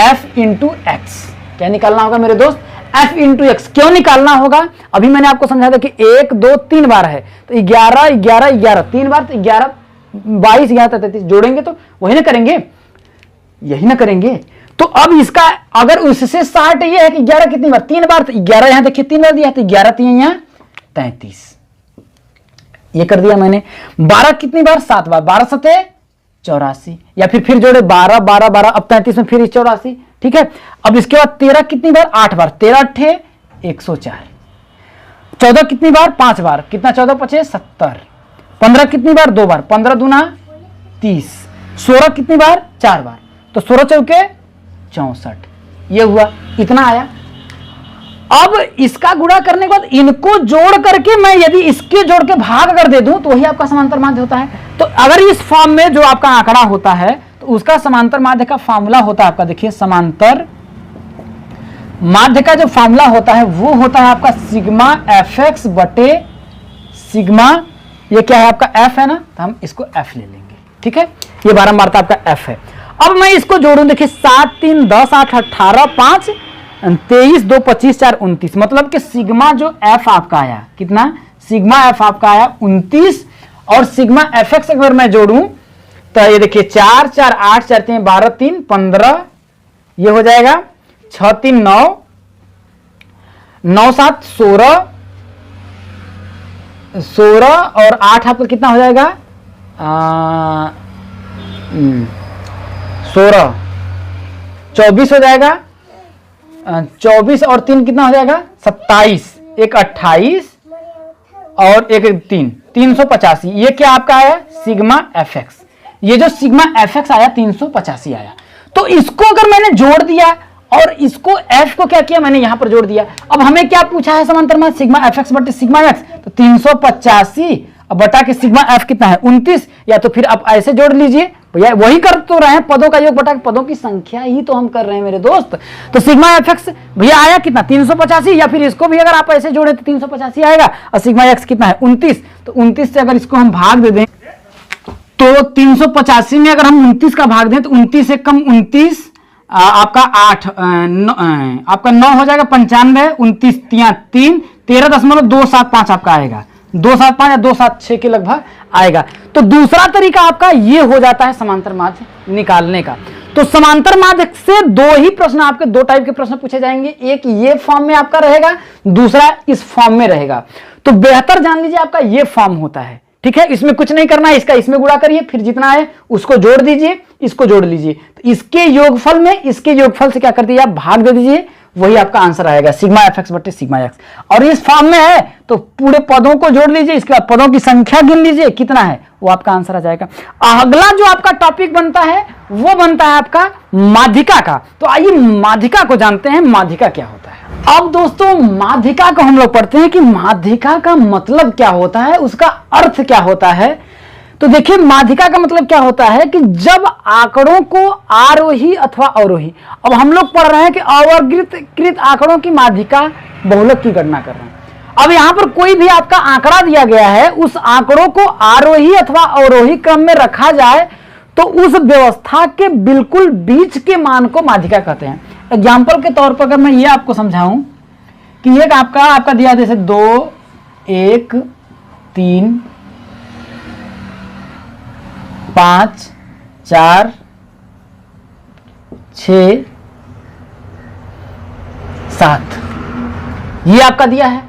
f इंटू एक्स। क्या निकालना होगा मेरे दोस्त, f इंटू एक्स। क्यों निकालना होगा, अभी मैंने आपको समझाया था कि 1 2 3 बार है, तो 11 11 11 3 बार, तो 11 22 11 33 जोड़ेंगे तो वही ना करेंगे, यही ना करेंगे। तो अब इसका अगर उससे 60 ये है कि 11 कितनी बार, 3 बार, तो 11 यहां देखिए 3 बार दिया, तो 11 3 यहां 33, ये कर दिया मैंने। 12 कितनी बार, 7 बार, 12 7 84, या फिर जोड़े 12 12 12, अब 33 में फिर 84, ठीक है। अब इसके बाद 13 कितनी बार, 8 बार, 13 8 104। 14 कितनी बार, 5 बार, कितना 14 5 70। 15 कितनी बार, 2 बार, 15 दूना 30। 16 कितनी बार, 4 बार, तो 16 चौके 64, ये हुआ, इतना आया। अब इसका गुणा करने के बाद इनको जोड़ करके मैं यदि इसके जोड़ के भाग अगर दे दूं, तो वही आपका समांतर माध्य होता है। तो अगर इस फॉर्म में जो आपका आंकड़ा होता है, तो उसका समांतर माध्य का फॉर्मूला होता है आपका, देखिए समांतर माध्य का जो फॉर्मूला होता है वो होता है आपका सिग्मा fx बटे सिग्मा, ये क्या है आपका f है ना, तो हम इसको f ले लेंगे, ठीक है। ये बारंबारता आपका एफ है। अब मैं इसको जोड़ूं, देखिए 7 3 10 8 18 5 23 2 25 4 29, मतलब कि सिग्मा जो एफ आपका आया कितना, सिग्मा एफ आपका आया 29, और सिग्मा एफ एक्स अगर मैं जोड़ूं तो ये देखिए 4 4 8 4 3 12 3 15, ये हो जाएगा 6 3 9 9 7 16 16 और 8 आपका कितना हो जाएगा 16 24 हो जाएगा, 24 और 3 कितना हो जाएगा 27, एक 28 और एक 3 385। ये क्या आपका आया सिग्मा एफ एक्स, ये जो सिग्मा एफ एक्स आया 385 आया। तो इसको अगर मैंने जोड़ दिया और इसको एफ को क्या किया मैंने यहां पर जोड़ दिया। अब हमें क्या पूछा है समांतर माध्य सिग्मा एफ एक्स बटे सिग्मा एक्स, तो 385 बटा के सिग्मा एफ कितना है 29, या तो फिर आप ऐसे जोड़ लीजिए भैया, वही कर तो रहे हैं, पदों का योग बटा पदों की संख्या ही तो हम कर रहे हैं मेरे दोस्त। तो सिग्मा एफ एक्स भैया आया कितना 385, या फिर इसको भी अगर आप ऐसे जोड़े तो 385 आएगा, और सिग्मा एक्स कितना है 29, तो 29 से अगर इसको हम भाग दे दें तो 385 में अगर हम 29 का भाग दें तो 29 से कम 29 आपका 8 आपका 9 हो जाएगा 95, 29 3 13.275 आपका आएगा, 275 या 276 के लगभग आएगा। तो दूसरा तरीका आपका ये हो जाता है समांतर माध्य निकालने का। तो समांतर माध्य से दो ही प्रश्न आपके, दो टाइप के प्रश्न पूछे जाएंगे, एक ये फॉर्म में आपका रहेगा, दूसरा इस फॉर्म में रहेगा। तो बेहतर जान लीजिए आपका ये फॉर्म होता है, ठीक है। इसमें कुछ नहीं करना है, इसका इसमें गुणा करिए, फिर जितना है उसको जोड़ दीजिए, इसको जोड़ लीजिए, तो इसके योगफल में इसके योगफल से क्या कर दीजिए आप भाग दे दीजिए, वही आपका आंसर आएगा सिग्मा एफ एक्स बटे सिग्मा एक्स। और इस फॉर्म में है तो पूरे पदों को जोड़ लीजिए, इसके बाद पदों की संख्या गिन लीजिए कितना है, वो आपका आंसर आ जाएगा। अगला जो आपका टॉपिक बनता है वो बनता है आपका माध्यिका का। तो आइए माध्यिका को जानते हैं, माध्यिका क्या होता है। अब दोस्तों माध्यिका को हम लोग पढ़ते हैं कि माध्यिका का मतलब क्या होता है, उसका अर्थ क्या होता है। तो देखिए माध्यिका का मतलब क्या होता है कि जब आंकड़ों को आरोही अथवा अवरोही, अब हम लोग पढ़ रहे हैं कि अवर्गीकृत आंकड़ों की माध्यिका बहुलक की गणना कर रहे हैं। अब यहां पर कोई भी आपका आंकड़ा दिया गया है, उस आंकड़ों को आरोही अथवा अवरोही क्रम में रखा जाए तो उस व्यवस्था के बिल्कुल बीच के मान को माध्यिका कहते हैं। एग्जाम्पल के तौर पर अगर मैं ये आपको समझाऊं कि एक आपका दिया जैसे 2 1 3 5 4 6 7 ये आपका दिया है।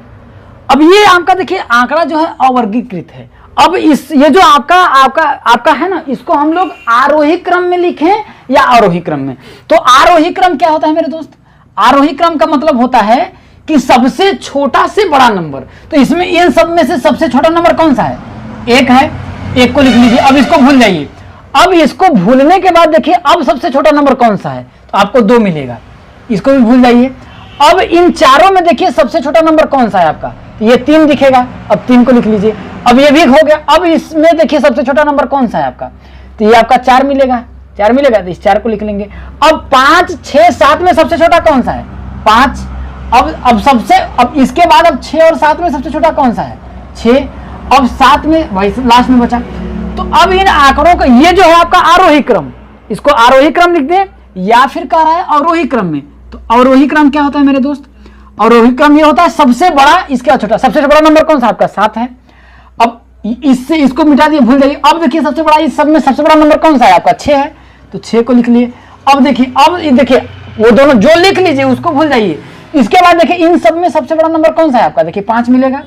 अब ये आपका देखिए आंकड़ा जो है अवर्गीकृत है। अब ये जो आपका है ना, इसको हम लोग आरोही क्रम में लिखें या आरोही क्रम में। तो आरोही क्रम क्या होता है मेरे दोस्त, आरोही क्रम का मतलब होता है कि सबसे छोटा से बड़ा नंबर। तो इसमें इन सब में से सबसे छोटा नंबर कौन सा है, एक है, एक को लिख लीजिए। अब इसको भूल जाइए। अब इसको भूलने के बाद देखिए अब सबसे छोटा नंबर कौन सा है, तो आपको 2 मिलेगा, इसको भी भूल जाइए। अब इन चारों में देखिए सबसे छोटा नंबर कौन सा है आपका, ये 3 दिखेगा, अब 3 को लिख लीजिए। अब ये भी हो गया। अब इसमें देखिए सबसे छोटा नंबर कौन सा है आपका, तो ये आपका 4 मिलेगा, 4 मिलेगा, तो इस 4 को लिख लेंगे। अब 5 6 7 में सबसे छोटा कौन सा है, 5। अब इसके बाद अब 6 और 7 में सबसे छोटा कौन सा है, 6। अब 7 में भाई लास्ट में बचा। तो अब इन आंकड़ों का ये जो है आपका आरोही क्रम, इसको आरोही क्रम लिख दें, या फिर कह रहा है अवरोही क्रम में। तो अवरोही क्रम क्या होता है मेरे दोस्त, अवरोही क्रम ये होता है सबसे बड़ा इसके छोटा। सबसे बड़ा नंबर कौन सा आपका 7 है। अब इससे इसको मिटा दिए, भूल जाइए। अब देखिए सबसे बड़ा इस सब में सबसे बड़ा नंबर कौन सा है आपका 6 है, तो 6 को लिख लिए। अब देखिए वो दोनों जो लिख लीजिए उसको भूल जाइए। इसके बाद देखिए इन सब में सबसे बड़ा नंबर कौन सा है आपका, देखिए 5 मिलेगा,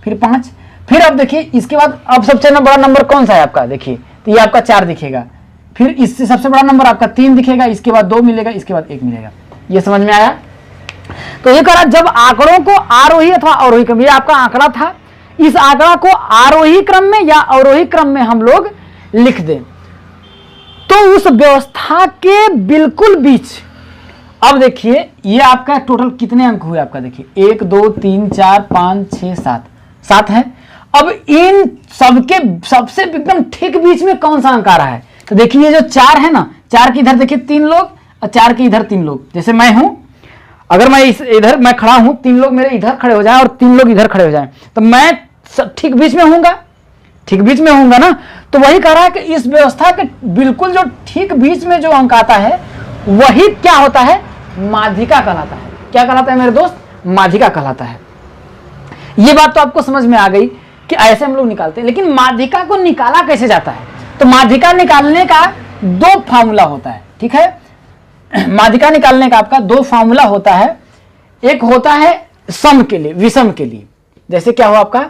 फिर 5। फिर अब देखिए इसके बाद अब सबसे बड़ा नंबर कौन सा है आपका, देखिए तो ये आपका 4 दिखेगा। फिर इससे सबसे बड़ा नंबर आपका 3 दिखेगा, इसके बाद 2 मिलेगा, इसके बाद 1 मिलेगा। ये समझ में आया। तो ये करा जब आंकड़ों को आरोही अथवा अवरोही क्रम, ये आपका आंकड़ा था, इस आंकड़ा को आरोही क्रम में या अवरोही क्रम में हम लोग लिख दें तो उस व्यवस्था के बिल्कुल बीच। अब देखिए ये आपका टोटल कितने अंक हुए आपका, देखिए 1 2 3 4 5 6 7 है। अब इन सबके सबसे एकदम ठीक बीच में कौन सा अंक आ रहा है, तो देखिए ये जो 4 है ना, 4 के इधर देखिए 3 लोग और 4 के इधर 3 लोग। जैसे मैं हूं, अगर मैं इधर मैं खड़ा हूं, 3 लोग मेरे इधर खड़े हो जाएं और 3 लोग इधर खड़े हो जाएं, तो मैं ठीक बीच में होऊंगा, ठीक बीच में होऊंगा ना। तो वही कह रहा है कि इस व्यवस्था के बिल्कुल जो ठीक बीच में जो अंक आता है वही क्या होता है, माध्यिका कहलाता है। क्या कहलाता है मेरे दोस्त, माध्यिका कहलाता है। ये बात तो आपको समझ में आ गई कि ऐसे हम लोग निकालते हैं। लेकिन माध्यिका को निकाला कैसे जाता है, तो माध्यिका निकालने का दो फार्मूला होता है, ठीक है। माध्यिका निकालने का आपका दो फार्मूला होता है। एक होता है सम के लिए, विषम के लिए। जैसे क्या हो आपका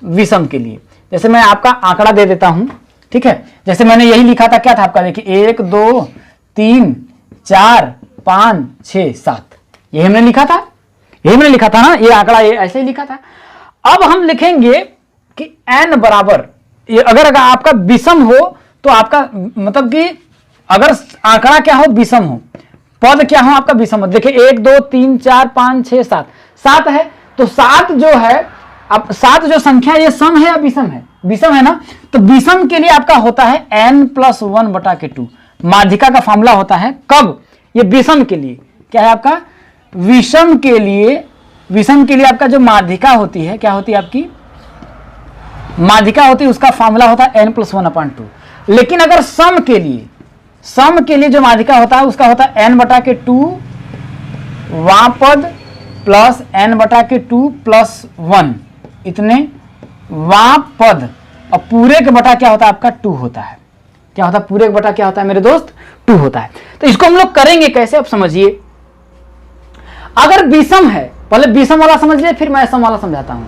विषम के लिए, जैसे मैं आपका आंकड़ा दे देता हूं, ठीक है। जैसे मैंने यही लिखा था, क्या था आपका, देखिए 1 2 3 4 5 6 7, यही हमने लिखा था, यही मैंने लिखा था ना, ये आंकड़ा ये ऐसे ही लिखा था। अब हम लिखेंगे कि n बराबर, ये अगर आपका विषम हो तो आपका मतलब कि अगर आंकड़ा क्या हो, विषम हो, पद क्या हो आपका विषम हो। देखिए 1 2 3 4 5 6 7, 7 है, तो 7 जो है, अब 7 जो संख्या ये सम है या विषम है, विषम है ना। तो विषम के लिए आपका होता है n+1/2। माध्यिका का फॉर्मूला होता है कब, ये विषम के लिए क्या है आपका, विषम के लिए, विषम के लिए आपका जो माध्यिका होती है, क्या होती है आपकी माध्यिका होती है, उसका फॉर्मूला होता है n+1/2। लेकिन अगर सम के लिए, सम के लिए जो माध्यिका होता है उसका होता है n/2 वां पद प्लस n/2 प्लस 1, इतने वां पद, और पूरे के बटा क्या होता है आपका 2 होता है। क्या होता है, पूरे के बटा क्या होता है मेरे दोस्त, 2 होता है। तो इसको हम लोग करेंगे कैसे, अब समझिए। अगर विषम है, पहले विषम वाला समझ लिए, फिर मैं सम वाला समझाता हूं।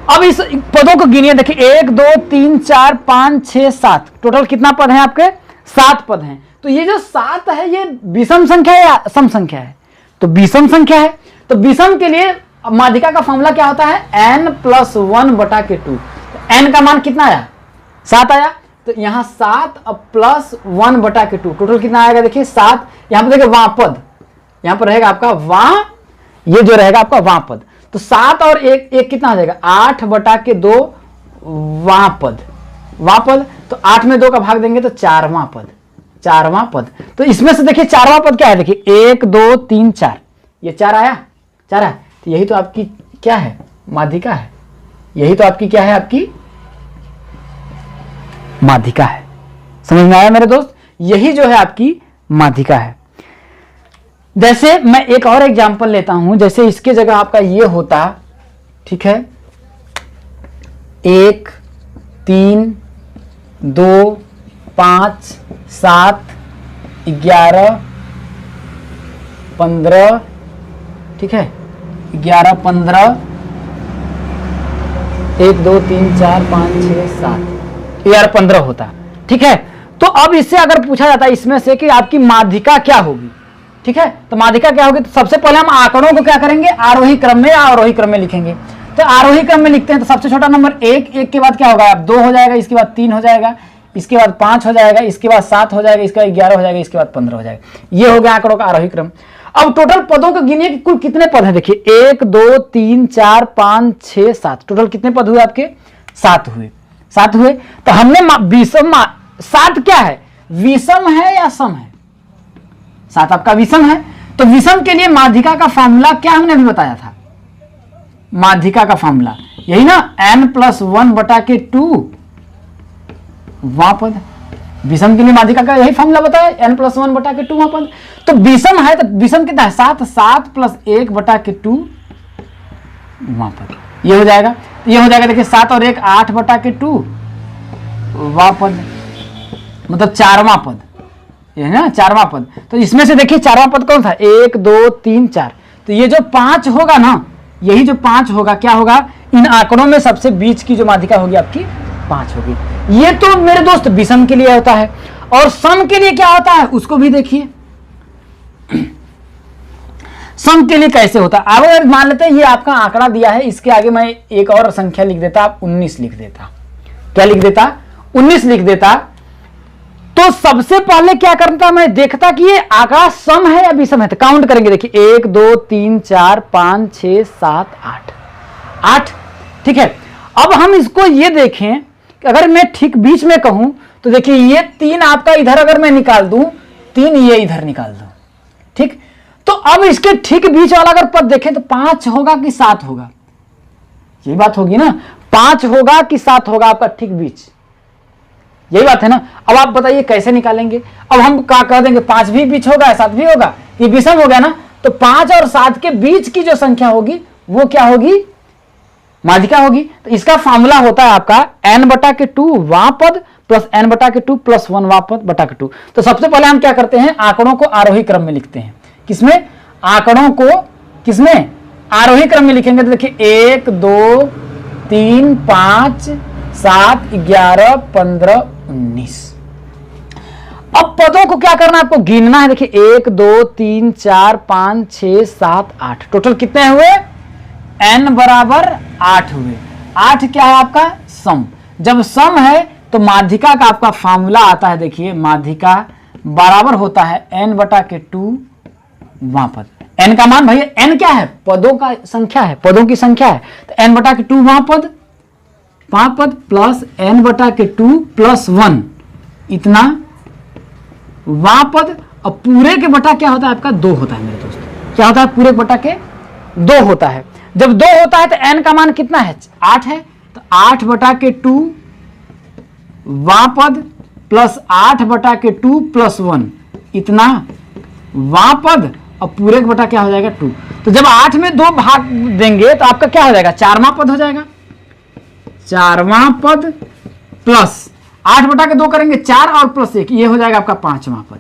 अब इस पदों को गिनिए, देखिए 1 2 3 4 5 6 7, टोटल कितना पद है आपके, 7 पद हैं। तो ये जो 7 है ये विषम संख्या है या सम संख्या है, तो विषम संख्या है। तो विषम के लिए माध्यिका का फॉर्मूला क्या होता है, n+1/2। n का मान कितना आया, 7 आया, तो यहां 7 प्लस 1/2, टोटल कितना आएगा, देखिए 7। यहां पर देखिए वां पद, यहां पर रहेगा आपका वां, ये जो रहेगा आपका वां पद, तो 7 और 1 कितना आ जाएगा, 8/2 वां पद, वां पद। तो 8 में 2 का भाग देंगे तो 4वां पद, 4वां पद। तो इसमें से देखिए 4वां पद क्या है, देखिए 1 2 3 4, ये 4 आया, 4 आया। तो यही तो आपकी क्या है, माध्यिका है। यही तो आपकी क्या है, आपकी माध्यिका है। समझ में आया मेरे दोस्त, यही जो है आपकी माध्यिका है। जैसे मैं एक और एग्जांपल लेता हूं, जैसे इसके जगह आपका ये होता, ठीक है, 1 3 2 5 7 11 15, ठीक है, 11 15 1 2 3 4 5 6 7 11 15 होता, ठीक है। तो अब इससे अगर पूछा जाता है इसमें से कि आपकी माध्यिका क्या होगी, ठीक है, तो माध्यिका क्या होगी, तो सबसे पहले हम आंकड़ों को क्या करेंगे, आरोही क्रम में या अवरोही क्रम में लिखेंगे। तो आरोही क्रम में लिखते हैं, तो सबसे छोटा नंबर 1, 1 के बाद क्या होगा, अब 2 हो जाएगा, इसके बाद 3 हो जाएगा, इसके बाद 5 हो जाएगा, इसके बाद 7 हो जाएगा, इसके बाद 11 हो जाएगा, इसके बाद 15 हो जाएगा। ये हो गया आंकड़ों का आरोही क्रम। अब टोटल पदों को गिनिए कि कुल कितने पद हैं, देखिए 1 2 3 4 5 6 7, टोटल कितने पद हुए आपके, 7 हुए, 7 हुए। तो हमने विषम, 7 क्या है, विषम है या सम है, 7 आपका विषम है। तो विषम के लिए माध्यिका का फॉर्मूला क्या हमने अभी बताया था, माध्यिका का फॉर्मूला यही ना, n+1/2 वां पद। विषम के लिए माध्यिका का यही फॉर्मूला बताया, n+1/2 वां पद। तो विषम है, तो विषम कितना है, 7, 7 + 1/2 वां पद, ये हो जाएगा, ये हो जाएगा। देखिए 7 और 1 8/2 वां पद, मतलब 4वां पद, ये है ना 4वां पद। तो इसमें से देखिए 4वां पद कौन था, 1 2 3 4, तो ये जो 5 होगा ना, यही जो 5 होगा, क्या होगा, इन आंकड़ों में सबसे बीच की जो माध्यिका होगी आपकी 5 होगी। ये तो मेरे दोस्त विषम के लिए होता है। और सम के लिए क्या होता है उसको भी देखिए, सम के लिए कैसे होता है। अब मान लेते हैं ये आपका आंकड़ा दिया है, इसके आगे मैं एक और संख्या लिख देता, आप 19 लिख देता, क्या लिख देता, 19 लिख देता। तो सबसे पहले क्या करता, मैं देखता कि ये आंकड़ा सम है या विषम है। तो काउंट करेंगे, देखिए 1 2 3 4 5 6 7 8, 8, ठीक है। अब हम इसको ये देखें कि अगर मैं ठीक बीच में कहूं तो देखिए ये 3 आपका इधर अगर मैं निकाल दूं, 3 ये इधर निकाल दूं, ठीक। तो अब इसके ठीक बीच वाला अगर पद देखें तो 5 होगा कि 7 होगा, ये बात होगी ना, 5 होगा कि 7 होगा आपका ठीक बीच, यही बात है ना। अब आप बताइए कैसे निकालेंगे। अब हम क्या कह देंगे 5 भी बीच होगा 7 भी होगा, ये विषम हो गया ना। तो 5 और 7 के बीच की जो संख्या होगी वो क्या होगी, माध्यिका होगी। तो इसका फॉर्मूला होता है आपका n/2 वां पद प्लस n/2 प्लस 1 वां पद बटा 2। तो सबसे पहले हम क्या करते हैं, आंकड़ों को आरोही क्रम में लिखते हैं। किसमें, आंकड़ों को किसमें, आरोही क्रम में लिखेंगे। तो देखिए 1 2 3 5 7 11 15 19। अब पदों को क्या करना है, आपको गिनना है। देखिए 1 2 3 4 5 6 7 8, टोटल कितने हुए, n बराबर 8 हुए। 8 क्या है आपका सम। जब सम है तो माध्यिका का आपका फॉर्मूला आता है। देखिए माध्यिका बराबर होता है n/2 वां पद। n का मान भैया, n क्या है, पदों का संख्या है, पदों की संख्या है। तो n/2 वां पद प्लस n/2 प्लस 1 इतना वां पद। अब पूरे के बटा क्या होता है आपका 2 होता है मेरे दोस्त। क्या होता है, पूरे के बटा के 2 होता है। जब 2 होता है तो n का मान कितना है, 8 है। तो 8/2 वां पद प्लस 8/2 प्लस 1 इतना वां पद। अब पूरे का बटा क्या हो जाएगा 2। तो जब 8 में 2 भाग देंगे तो आपका क्या हो जाएगा, 4वां पद हो जाएगा। 4वां पद प्लस 8/2 करेंगे 4 और प्लस 1, ये हो जाएगा आपका 5वां पद।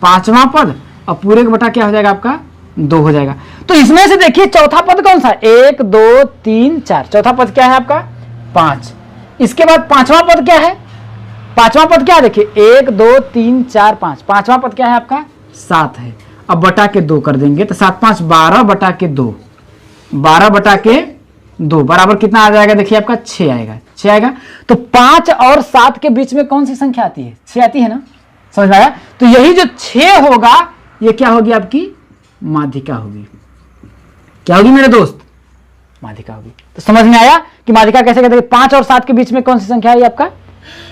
5वां पद और पूरे का बटा क्या हो जाएगा आपका 2 हो जाएगा। तो इसमें से देखिए चौथा पद कौन सा, 1 2 3 4, चौथा पद क्या है आपका 5। इसके बाद 5वां पद क्या है, 5वां पद क्या है, देखिए 1 2 3 4 5, 5वां पद क्या है आपका 7 है। अब बटा के 2 कर देंगे तो 7 5 12/2, 12/2 बराबर कितना आ जाएगा, देखिए आपका 6 आएगा, 6 आएगा। तो 5 और 7 के बीच में कौन सी संख्या आती है, 6 आती है ना, समझ में आया। तो यही जो 6 होगा ये क्या होगी आपकी माध्यिका होगी। क्या होगी मेरे दोस्त, माध्यिका होगी। तो समझ में आया कि माध्यिका कैसे कहते हैं, 5 और 7 के बीच में कौन सी संख्या है आपका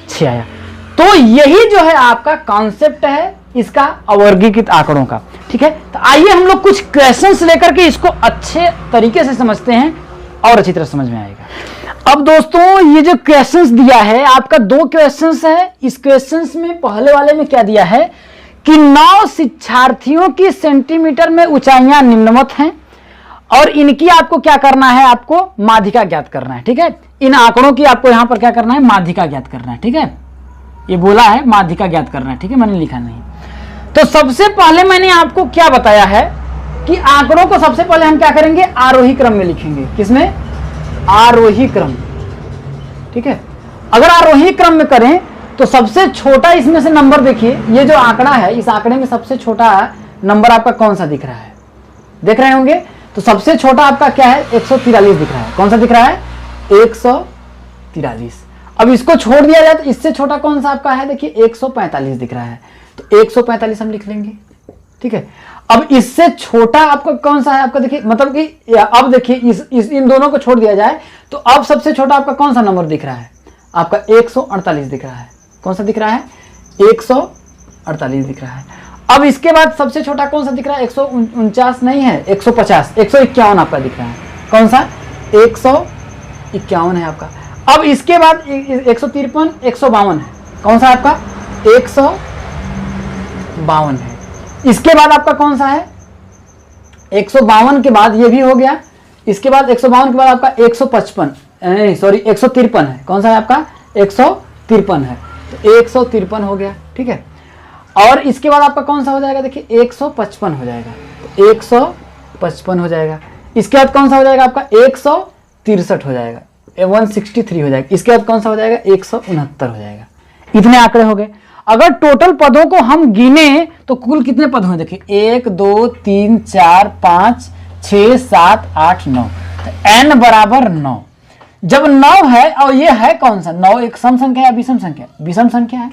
6 आया। तो यही जो है आपका कॉन्सेप्ट है इसका अवर्गीकृत आंकड़ों का, ठीक है। तो आइए हम लोग कुछ क्वेश्चंस लेकर के इसको अच्छे तरीके से समझते हैं और अच्छी तरह समझ में आएगा। अब दोस्तों ये जो क्वेश्चंस दिया है आपका 2 क्वेश्चंस है। इस क्वेश्चंस में पहले वाले में क्या दिया है कि 9 शिक्षार्थियों की सेंटीमीटर में ऊंचाइयां निम्नवत हैं और इनकी आपको क्या करना है, आपको माध्यिका ज्ञात करना है, ठीक है। इन आंकड़ों की आपको यहां पर क्या करना है, माध्यिका ज्ञात करना है, ठीक है। ये बोला है माध्यिका ज्ञात करना है, ठीक है, मैंने लिखा नहीं। तो सबसे पहले मैंने आपको क्या बताया है कि आंकड़ों को सबसे पहले हम क्या करेंगे, आरोही क्रम में लिखेंगे। किसमें, आरोही क्रम, ठीक है। अगर आरोही क्रम में करें तो सबसे छोटा इसमें से नंबर देखिए, ये जो आंकड़ा है इस आंकड़े में सबसे छोटा नंबर आपका कौन सा दिख रहा है, देख रहे होंगे। तो सबसे छोटा आपका क्या है, 143 दिख रहा है। कौन सा दिख रहा है, 143। अब इसको छोड़ दिया जाए तो इससे छोटा कौन सा आपका है, देखिए 145 दिख रहा है। तो 145 हम लिख लेंगे, ठीक है। अब इससे छोटा आपका कौन सा है आपका, देखिए मतलब कि अब देखिए इन दोनों को छोड़ दिया जाए तो अब सबसे छोटा आपका कौन सा नंबर दिख रहा है, आपका 148 दिख रहा है। कौन सा दिख रहा है, 148 दिख रहा है। अब इसके बाद सबसे छोटा कौन सा दिख रहा है, 149 नहीं है, 150, 151 आपका दिख रहा है। कौन सा, 151 है आपका। अब इसके बाद 153, 152 है। कौन सा आपका, 152 है। इसके बाद आपका कौन सा है, 152 के बाद ये भी हो गया। इसके बाद 152 के बाद आपका 153 है। कौन सा है आपका, 153 है। तो 153 हो गया, ठीक है। और इसके बाद आपका कौन सा हो जाएगा, देखिए 155 हो जाएगा। तो 155 हो जाएगा। इसके बाद कौन सा हो जाएगा आपका, 163 हो जाएगा, 163 हो जाएगा। इसके बाद कौन सा हो जाएगा, 169 हो जाएगा। इतने आंकड़े हो गए। अगर टोटल पदों को हम गिने तो कुल कितने पद हुए, देखिए 1 2 3 4 5 6 7 8 9। n बराबर 9। जब 9 है और ये है कौन सा, 9 एक सम संख्या है, विषम संख्या, विषम संख्या है।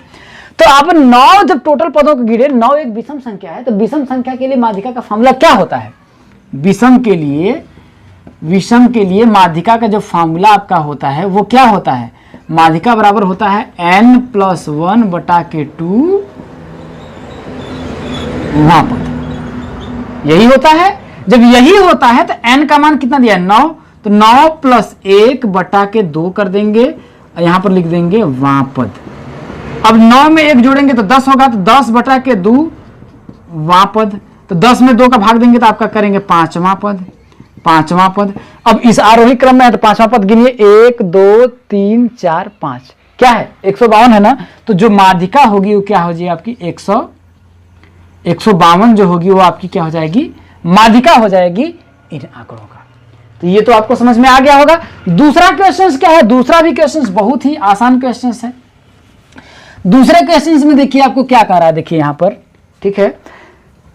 तो अब 9 जब टोटल पदों को गिरे, 9 एक विषम संख्या है। तो विषम संख्या के लिए माध्यिका का फॉर्मूला क्या होता है, विषम के लिए माध्यिका का जो फॉर्मूला आपका होता है वो क्या होता है, माध्यिका बराबर होता है n+1/2 वापद। यही होता है। जब यही होता है तो n का मान कितना दिया है, 9। तो 9 प्लस 1 बटा के 2 कर देंगे और यहां पर लिख देंगे वापद। अब 9 में 1 जोड़ेंगे तो 10 होगा, तो 10 बटा के 2 वापद। तो 10 में 2 का भाग देंगे तो आपका करेंगे 5वां पद, 5वां पद। अब इस आरोही क्रम में है तो 5वां पद गिनिए, 1 2 3 4 5, क्या है 152 है ना। तो जो माध्यिका होगी वो क्या हो जाएगी आपकी 152 जो होगी वो आपकी क्या हो जाएगी, माध्यिका हो जाएगी इन आंकड़ों का। तो ये तो आपको समझ में आ गया होगा। दूसरा क्वेश्चन क्या है, दूसरा भी क्वेश्चन बहुत ही आसान क्वेश्चन है। दूसरे क्वेश्चन में देखिए आपको क्या कह रहा है, देखिए यहां पर, ठीक है,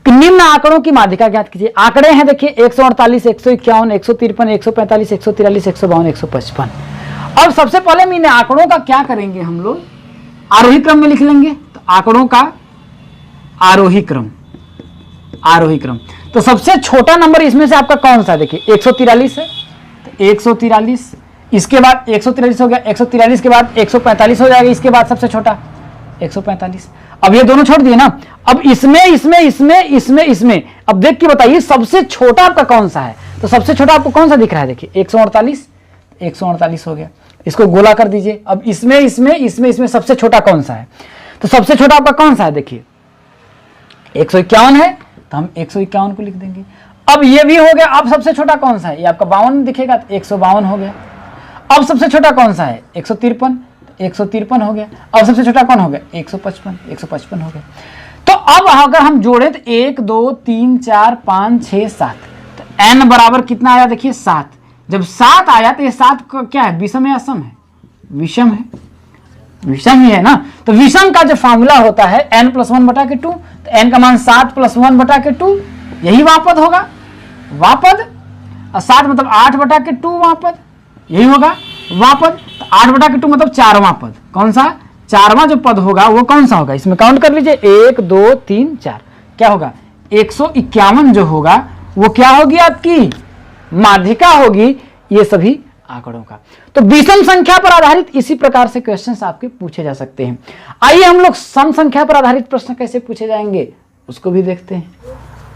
निम्न आंकड़ों की माध्यिका ज्ञात कीजिए। आंकड़े हैं देखिए 148, 151, 153, 145, 143, 152, 155। अब सबसे पहले हम इन आंकड़ों का क्या करेंगे, हम लोग आरोही क्रम में लिख लेंगे। तो आंकड़ों का आरोही क्रम, आरोही क्रम। तो सबसे छोटा नंबर इसमें से आपका कौन सा है, देखिए 143 है, तो 143, इसके बाद 143 हो गया, 143 के बाद 145 हो जाएगा, इसके बाद सबसे छोटा 145। अब ये दोनों छोड़ दिए ना, अब इसमें इसमें इसमें इसमें इसमें, अब देख के बताइए सबसे छोटा आपका कौन सा है। तो सबसे छोटा आपको कौन सा दिख रहा है, देखिए 148, 148 हो गया, इसको गोला कर दीजिए। अब इसमें इसमें इसमें इसमें सबसे छोटा कौन सा है, तो सबसे छोटा आपका कौन सा है, देखिए 151 है, तो हम 151 को लिख देंगे। अब ये भी हो गया। अब सबसे छोटा कौन सा है, ये आपका 52 दिखेगा, तो 152 हो गया। अब सबसे छोटा कौन सा है, 153, 153 हो गया। अब सबसे छोटा कौन हो गया, 155, 155 हो गया। तो अब अगर हम जोड़े तो 1 2 3 4 5 6 7, तो n बराबर कितना आया, देखिए 7। जब 7 आया तो ये 7 क्या है, विषम है, असम है, विषम है, विषम ही है ना। तो विषम का जो फॉर्मूला होता है n + 1 बटा के 2, तो n का मान 7 + 1 बटा के 2, यही वापद होगा, वापद। और 7 मतलब 8 बटा के 2 वापद, यही होगा वापद। तो 8 बटा के 2 मतलब 4वां पद, कौन सा, 4वां जो पद होगा वो कौन सा होगा, इसमें काउंट कर लीजिए 1 2 3 4, क्या होगा 151 जो होगा वो क्या होगी, आपकी माध्यिका होगी ये सभी आंकड़ों का। तो विषम संख्या पर आधारित इसी प्रकार से क्वेश्चंस आपके पूछे जा सकते हैं। आइए हम लोग सम संख्या पर आधारित प्रश्न कैसे पूछे जाएंगे उसको भी देखते हैं।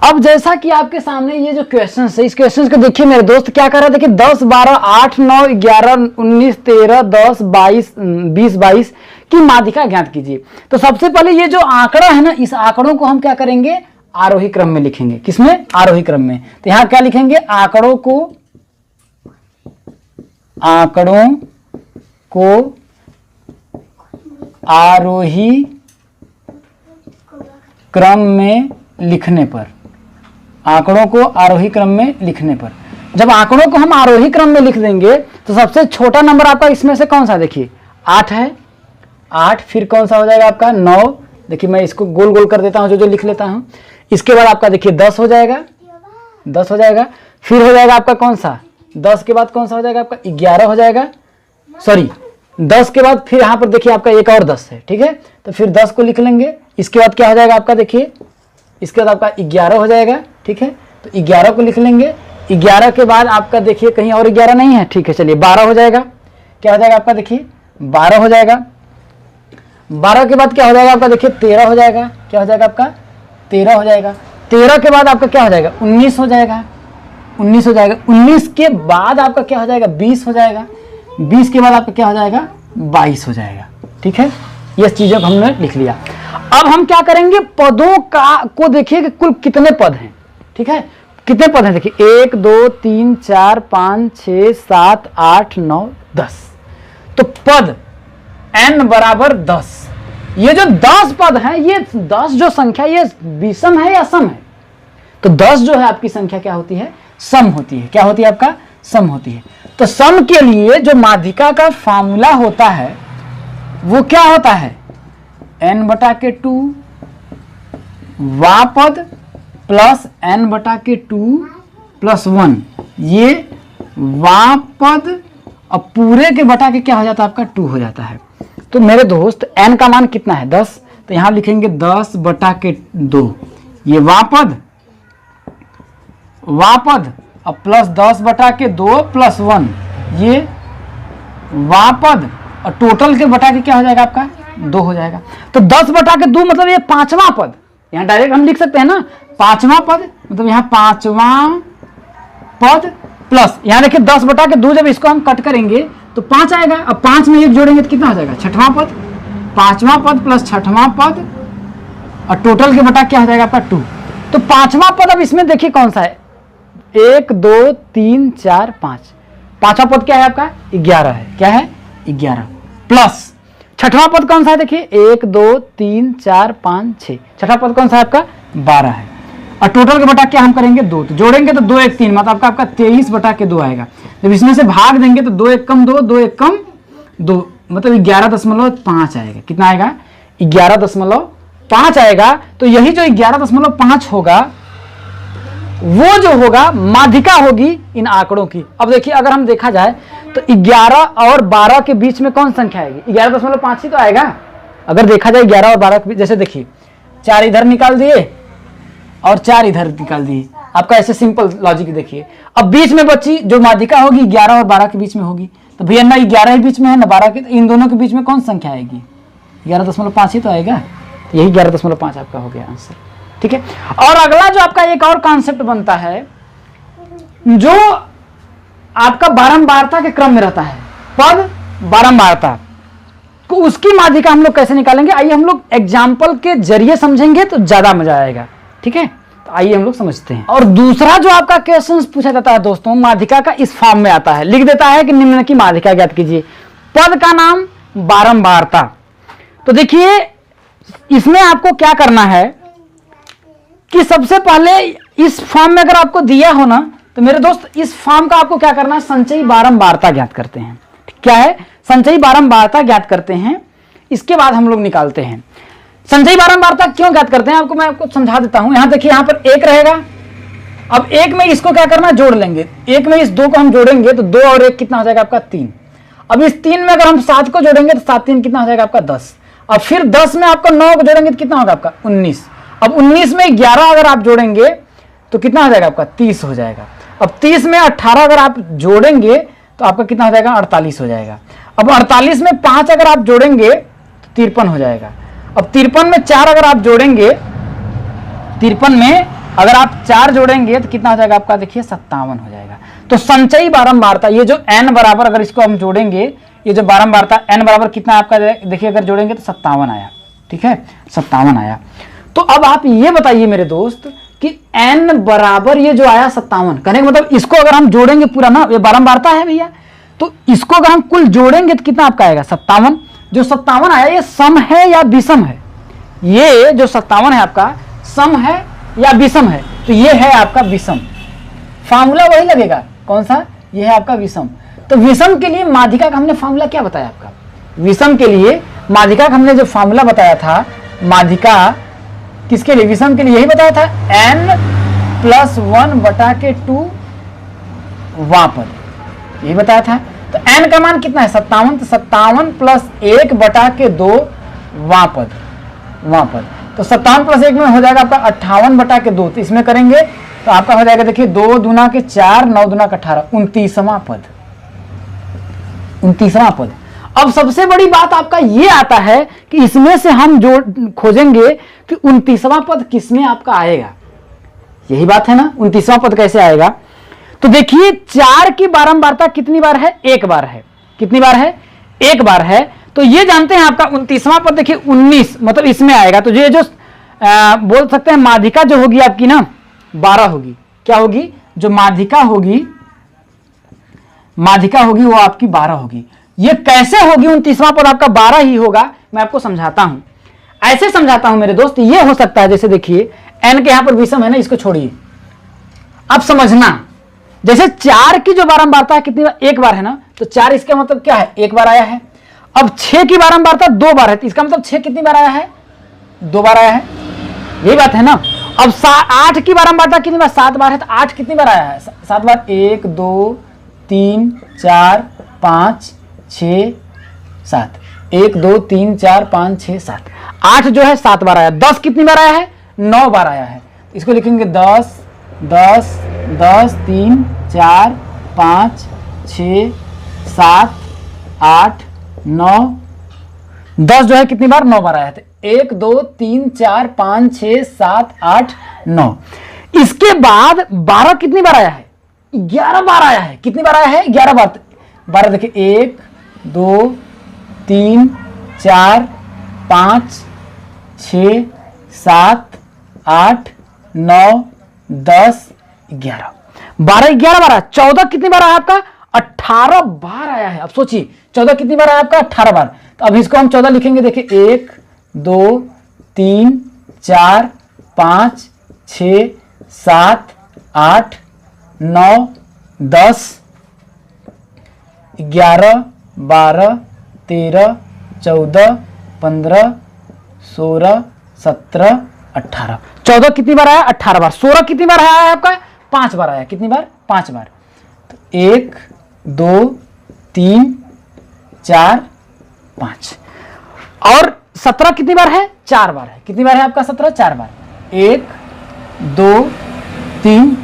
अब जैसा कि आपके सामने ये जो क्वेश्चन है, इस क्वेश्चन को देखिए मेरे दोस्त क्या कर रहा है, देखिए 10 12 8 9 11 19 13 10 22 20 22 की माध्यिका ज्ञात कीजिए। तो सबसे पहले ये जो आंकड़ा है ना, इस आंकड़ों को हम क्या करेंगे, आरोही क्रम में लिखेंगे। किसमें, आरोही क्रम में। तो यहां क्या लिखेंगे, आंकड़ों को आरोही क्रम में लिखने पर, आंकड़ों को आरोही क्रम में लिखने पर, जब आंकड़ों को हम आरोही क्रम में लिख देंगे तो सबसे छोटा नंबर आपका इसमें से कौन सा, देखिए 8 है, 8, फिर कौन सा हो जाएगा आपका 9, देखिए मैं इसको गोल गोल कर देता हूं, जो लिख लेता हूं। इसके बाद आपका देखिए 10 हो जाएगा, 10 हो जाएगा, फिर हो जाएगा आपका कौन सा, 10 के बाद कौन सा हो जाएगा आपका 11 हो जाएगा, सॉरी 10 के बाद फिर यहाँ पर देखिए आपका एक और 10 है, ठीक है, तो फिर 10 को लिख लेंगे। इसके बाद क्या हो जाएगा आपका, देखिए इसके बाद आपका 11 हो जाएगा, ठीक है, तो 11 को लिख लेंगे। 11 के बाद आपका देखिए कहीं और 11 नहीं है, ठीक है, चलिए 12 हो जाएगा, क्या हो जाएगा आपका, देखिए 12 हो जाएगा। 12 के बाद क्या हो जाएगा आपका, देखिए 13 हो जाएगा, क्या हो जाएगा आपका 13 हो जाएगा। 13 के बाद आपका क्या हो जाएगा, 19 हो जाएगा, 19 हो जाएगा। 19 के बाद आपका क्या हो जाएगा, 20 हो जाएगा। 20 के बाद आपका क्या हो जाएगा, 22 हो जाएगा, ठीक है। ये चीजों को हमने लिख लिया। अब हम क्या करेंगे, पदों को देखिए कि कुल कितने पद हैं, ठीक है, कितने पद हैं, देखिए 1 2 3 4 5 6 7 8 9 10। तो पद n बराबर 10। ये जो 10 पद हैं, ये 10 जो संख्या ये विषम है या सम है, तो 10 जो है आपकी संख्या क्या होती है, सम होती है। क्या होती है आपका, सम होती है। तो सम के लिए जो माध्यिका का फॉर्मूला होता है वो क्या होता है, n बटा के 2 वापद प्लस n बटा के 2 प्लस 1, ये वापद और पूरे के बटा के क्या हो जाता है आपका 2 हो जाता है। तो मेरे दोस्त n का मान कितना है, 10, तो यहां लिखेंगे 10 बटा के 2, ये वापद और प्लस 10 बटा के 2 प्लस 1, ये वापद और टोटल के बटा के क्या हो जाएगा आपका 2 हो जाएगा। तो 10 बटा के 2 मतलब ये 5वां पद, यहाँ डायरेक्ट हम लिख सकते हैं ना 5वां पद, मतलब यहाँ 5वां पद प्लस यहाँ देखिए 10/2, जब इसको हम कट करेंगे तो 5 आएगा। अब 5 में 1 जोड़ेंगे तो कितना हो जाएगा, छठवां पद, पांचवां पद प्लस छठवां पद, और टोटल के बटा क्या हो जाएगा आपका 2। तो पांचवां पद अब इसमें देखिए कौन सा है, 1 2 3 4 5, पांचवा पद क्या है आपका 11 है, क्या है 11, प्लस छठवां पद कौन सा है, देखिए 1 2 3 4 5 6, छठा पद कौन सा है आपका 12 है, और टोटल के बटा क्या हम करेंगे 2, तो जोड़ेंगे तो 2 1 3, मतलब आपका 23/2 आएगा। जब इसमें से भाग देंगे तो 2 1 कम 2, 2 1 कम 2, मतलब 11.5 आएगा। कितना आएगा 11.5 आएगा। तो यही जो 11.5 होगा वो जो होगा माध्यिका होगी इन आंकड़ों की। अब देखिए अगर हम देखा जाए तो 11 और 12 के बीच में कौन संख्या आएगी, 11.5 ही तो आएगा। अगर देखा जाए 11 और 12 के बीच, जैसे देखिए 4 इधर निकाल दिए और 4 इधर निकाल दिए, आपका ऐसे सिंपल लॉजिक देखिए। अब बीच में बची जो माध्यिका होगी 11 और 12 के बीच में होगी, तो भैया ना 11 ही बीच में है ना 12 के, इन दोनों के बीच में कौन संख्या आएगी 11.5 ही तो आएगा। तो यही 11.5 आपका हो गया आंसर। ठीक है, और अगला जो आपका एक और कॉन्सेप्ट बनता है, जो आपका बारंबारता के क्रम में रहता है, पद बारंबारता, तो उसकी माध्यिका हम लोग कैसे निकालेंगे, आइए हम लोग एग्जाम्पल के जरिए समझेंगे तो ज्यादा मजा आएगा। ठीक है, तो आइए हम लोग समझते हैं। और दूसरा जो आपका क्वेश्चन पूछा जाता है दोस्तों, माध्यिका का इस फॉर्म में आता है, लिख देता है कि निम्न की माध्यिका ज्ञात कीजिए, पद का नाम बारंबारता। तो देखिए इसमें आपको क्या करना है कि सबसे पहले इस फॉर्म में अगर आपको दिया हो ना, तो मेरे दोस्त इस फॉर्म का आपको क्या करना है, संचयी बारंबारता ज्ञात करते हैं। क्या है, संचयी बारंबारता ज्ञात करते हैं। इसके बाद हम लोग निकालते हैं संचयी बारंबारता क्यों ज्ञात करते हैं, मैं आपको समझा देता हूं। यहां देखिए, यहां पर 1 रहेगा। अब 1 में इसको क्या करना है, जोड़ लेंगे। 1 में इस 2 को हम जोड़ेंगे तो 2 और 1 कितना हो जाएगा आपका 3। अब इस 3 में अगर हम 7 को जोड़ेंगे तो 7 3 कितना हो जाएगा आपका 10। अब फिर 10 में आपका 9 को जोड़ेंगे तो कितना होगा आपका 19। अब 19 में 11 अगर आप जोड़ेंगे तो कितना हो जाएगा आपका 30 हो जाएगा। अब 30 में 18 अगर आप जोड़ेंगे तो आपका कितना हो जाएगा 48 हो जाएगा। अब 48 में 5 अगर आप जोड़ेंगे तो 53 हो जाएगा। अब 53 में 4 अगर आप जोड़ेंगे, 53 में अगर आप 4 जोड़ेंगे तो कितना हो जाएगा आपका, देखिए 57 हो जाएगा। तो संचयी बारंबारता, ये जो n बराबर अगर इसको हम जोड़ेंगे, ये जो बारंबारता n बराबर कितना आपका, देखिए अगर जोड़ेंगे तो 57 आया। ठीक है, 57 आया। तो अब आप ये बताइए मेरे दोस्त कि n बराबर ये जो आया 57, कहने का मतलब इसको अगर हम जोड़ेंगे पूरा ना, ये बारंबारता है भैया, तो इसको अगर हम कुल जोड़ेंगे तो कितना आपका आएगा 57। जो 57 आया ये सम है या विषम है, ये जो 57 है आपका सम है या विषम है, तो ये है आपका विषम। फार्मूला वही लगेगा, कौन सा, ये है आपका विषम। तो विषम के लिए माध्यिका का हमने फार्मूला क्या बताया आपका, विषम के लिए माध्यिका का हमने जो फार्मूला बताया था, माध्यिका किसके लिए, विषम के लिए यही बताया था, n+1/2 वापद, यही बताया था। तो n का मान कितना है 57, तो 57 + 1/2 वापद, तो 57 + 1 में हो जाएगा आपका 58/2। तो इसमें करेंगे तो आपका हो जाएगा, देखिए 2 दूना के 4, 9 दूना का 18, 29वां पद, 29वां पद। अब सबसे बड़ी बात आपका ये आता है कि इसमें से हम जो खोजेंगे कि 29वां पद किसमें आपका आएगा, यही बात है ना, 29वां पद कैसे आएगा। तो देखिए 4 की बारंबारता कितनी बार है, 1 बार है। कितनी बार है, 1 बार है। तो ये जानते हैं आपका 29वां पद, देखिए 19 मतलब इसमें आएगा। तो ये जो बोल सकते हैं माध्यिका जो होगी आपकी ना 12 होगी। क्या होगी, जो माध्यिका होगी वो आपकी 12 होगी। ये कैसे होगी, 29वां पद आपका 12 ही होगा, मैं आपको समझाता हूं। ऐसे समझाता हूं मेरे दोस्त, ये हो सकता है, जैसे देखिए n के यहां पर विषम है ना, इसको छोड़िए, अब समझना। जैसे 4 की जो बारंबारता है कितनी बार, 1 बार है ना, तो 4 इसका मतलब क्या है, 1 बार आया है। अब 6 की बारंबारता 2 बार है, तो इसका मतलब 6 कितनी बार आया है, 2 बार आया है, यही बात है ना। अब 8 की बारंबारता कितनी बार, 7 बार है, तो 8 कितनी बार आया है, 7 बार, 1 2 3 4 5 6 7, 1 2 3 4 5 6 7, 8 जो है 7 बार आया। 10 कितनी बार आया है, 9 बार आया है। इसको लिखेंगे 10 10 10 3 4 5 6 7 8 9, 10 जो है कितनी बार, 9 बार आया था। 1 2 3 4 5 6 7 8 9। इसके बाद 12 कितनी बार आया है, 11 बार आया है। कितनी बार आया है? 11 बार। 12 देखिए 1 2 3 4 5 6 7 8 9 10 11 12 11 बार आया। 14 कितनी बार आया आपका? 18 बार आया है। अब सोचिए 14 कितनी बार आया आपका? 18 बार। तो अब इसको हम 14 लिखेंगे। देखिए 1 2 3 4 5 6 7 8 9 10 11 12 13 14 15 16 17 18। 14 कितनी बार आया? 18 बार। 16 कितनी बार आया आपका? 5 बार आया। कितनी बार? 5 बार। तो 1 2 3 4 5। और 17 कितनी बार है? 4 बार है। कितनी बार है आपका 17? 4 बार। 1 2 3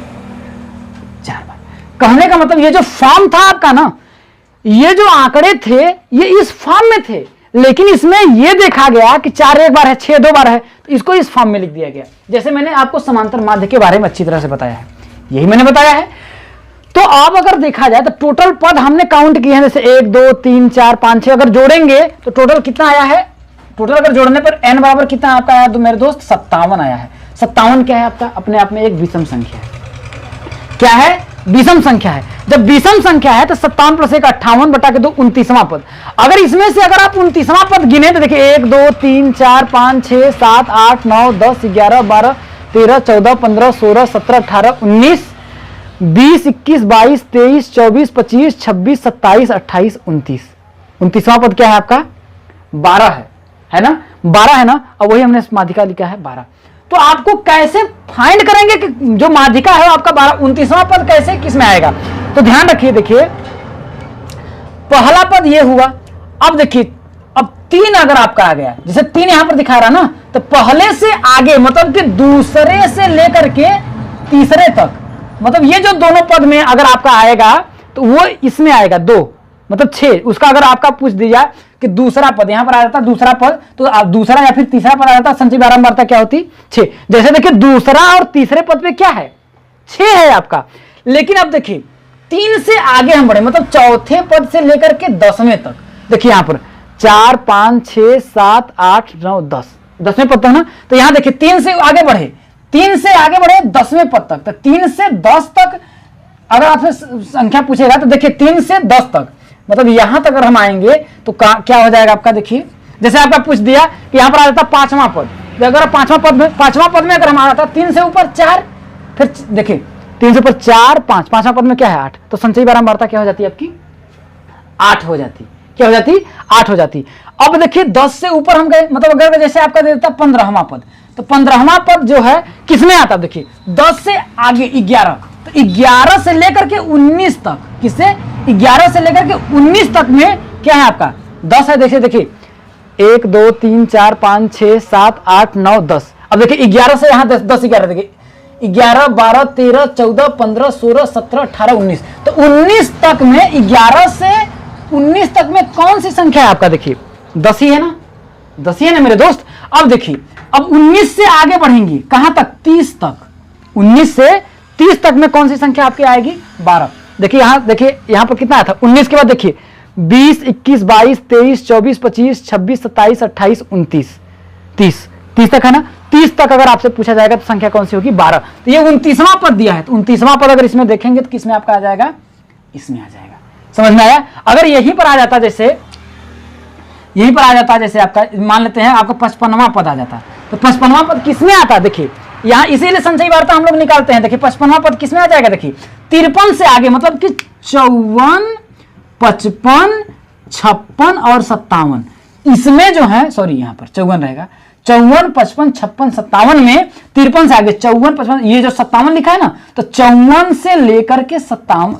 4 बार। कहने का मतलब ये जो फॉर्म था आपका ना, ये जो आंकड़े थे ये इस फॉर्म में थे, लेकिन इसमें ये देखा गया कि 4 एक बार है, 6 2 बार है, तो इसको इस फॉर्म में लिख दिया गया। जैसे मैंने आपको समांतर माध्य के बारे में अच्छी तरह से बताया है, यही मैंने बताया है। तो अब अगर देखा जाए तो टोटल पद हमने काउंट किए हैं, जैसे 1 2 3 4 5 6 अगर जोड़ेंगे तो टोटल कितना आया है? टोटल अगर जोड़ने पर n बराबर कितना आपका आया तो मेरे दोस्त? 57 आया है। 57 क्या है आपका? अपने आप में एक विषम संख्या है। क्या है? विषम संख्या है। जब विषम संख्या है तो 57 + 1 58 बटा के 2 29वां पद। अगर इसमें से अगर आप 29वां पद गिने तो देखिए 1 2 3 4 5 6 7 8 9 10 11 12 13 14 15 16 17 18 19 20 21 22 23 24 25 26 27 28 29। 29वां पद क्या है आपका? 12 है ना? 12 है ना? अब वही हमने माध्यिका लिखा है 12। तो आपको कैसे फाइंड करेंगे कि जो माध्यिका है आपका 12, 29वां पद कैसे किस में आएगा? तो ध्यान रखिए, देखिए पहला पद ये हुआ। अब देखिए अब 3 अगर आपका आ गया, जैसे 3 यहां पर दिखा रहा ना, तो पहले से आगे मतलब कि दूसरे से लेकर के तीसरे तक, मतलब ये जो दोनों पद में अगर आपका आएगा तो वो इसमें आएगा 2, मतलब 6। उसका अगर आपका पूछ दिया कि दूसरा पद यहां पर आ जाता दूसरा पद, तो आप दूसरा या फिर तीसरा पद आ जाता, संचयी बारंबारता क्या होती? 6। जैसे देखिए दूसरा और तीसरे पद पे क्या है? 6 है आपका। लेकिन अब देखिए 3 से आगे हम बढ़े, मतलब चौथे पद से लेकर के 10वें तक। देखिए यहां पर 4 5 6 7 8 9 10, 10वें पद तक ना। तो यहां देखिए 3 से आगे बढ़े, 3 से आगे बढ़े 10वें पद तक। तो 3 से 10 तक अगर आपसे संख्या पूछेगा तो देखिए 3 से 10 तक, मतलब यहां तक अगर हम आएंगे तो क्या हो जाएगा आपका? देखिए जैसे आपका पूछ दिया कि यहां पर आ जाता 5वां पद, तो अगर 5वां पद में अगर हम आ जाता 3 से ऊपर 4, फिर देखिए 3 से ऊपर 4 5, 5वां पद में क्या है? 8। तो संचयी बारंबारता क्या हो जाती है आपकी? 8 हो जाती। क्या हो जाती? 8 हो जाती। अब देखिए 10 से ऊपर हम गए, मतलब अगर जैसे आपका दे देता 15वां पद, तो 15वां पद जो है किसमें आता? देखिए 10 से आगे 11, तो 11 से लेकर के 19 तक, किससे? 11 से लेकर के 19 तक में क्या है आपका? 10 है। देखिए 1 2 3 4 5 6 7 8 9 10। अब देखिए 11 से यहां 10 11, देखिए 11 12 13 14 15 16 17 18 19। तो 19 तक में 11 से 19 तक में कौन सी संख्या है आपका? देखिए 10 ही है ना, 10 ही है ना मेरे दोस्त। अब देखिए अब 19 से आगे बढ़ेंगे कहां तक? 30 तक। 19 से 30 तक में कौन सी संख्या आपकी आएगी? 12। देखिए यहां पर कितना आया था? 19 के बाद देखिए 20 21 22 23 24 25 26 27 28 29 30 तक है ना। 30 तक अगर आपसे पूछा जाएगा तो संख्या कौन सी होगी? 12। तो ये 29वां पद दिया है, तो 29वां पद अगर इसमें देखेंगे तो किसमें आपका आ जाएगा? इसमें आ जाएगा। समझ में आया? अगर यहीं पर आ जाता, जैसे यहीं पर आ जाता, जैसे आपका मान लेते हैं आपका 55वां पद आ जाता, तो 55वां पद किसमें आता? देखिए यहां इसीलिए संचयी वार्ता हम लोग निकालते हैं। देखिए 55वां पद किसमें आ जाएगा? देखिए 53 से आगे, मतलब कि 54 55 56 और 57, इसमें जो है, सॉरी यहां पर 54 रहेगा, 54 55 56 57 में 53 से आगे 54 55, ये जो 57 लिखा है ना, तो 54 से लेकर के 57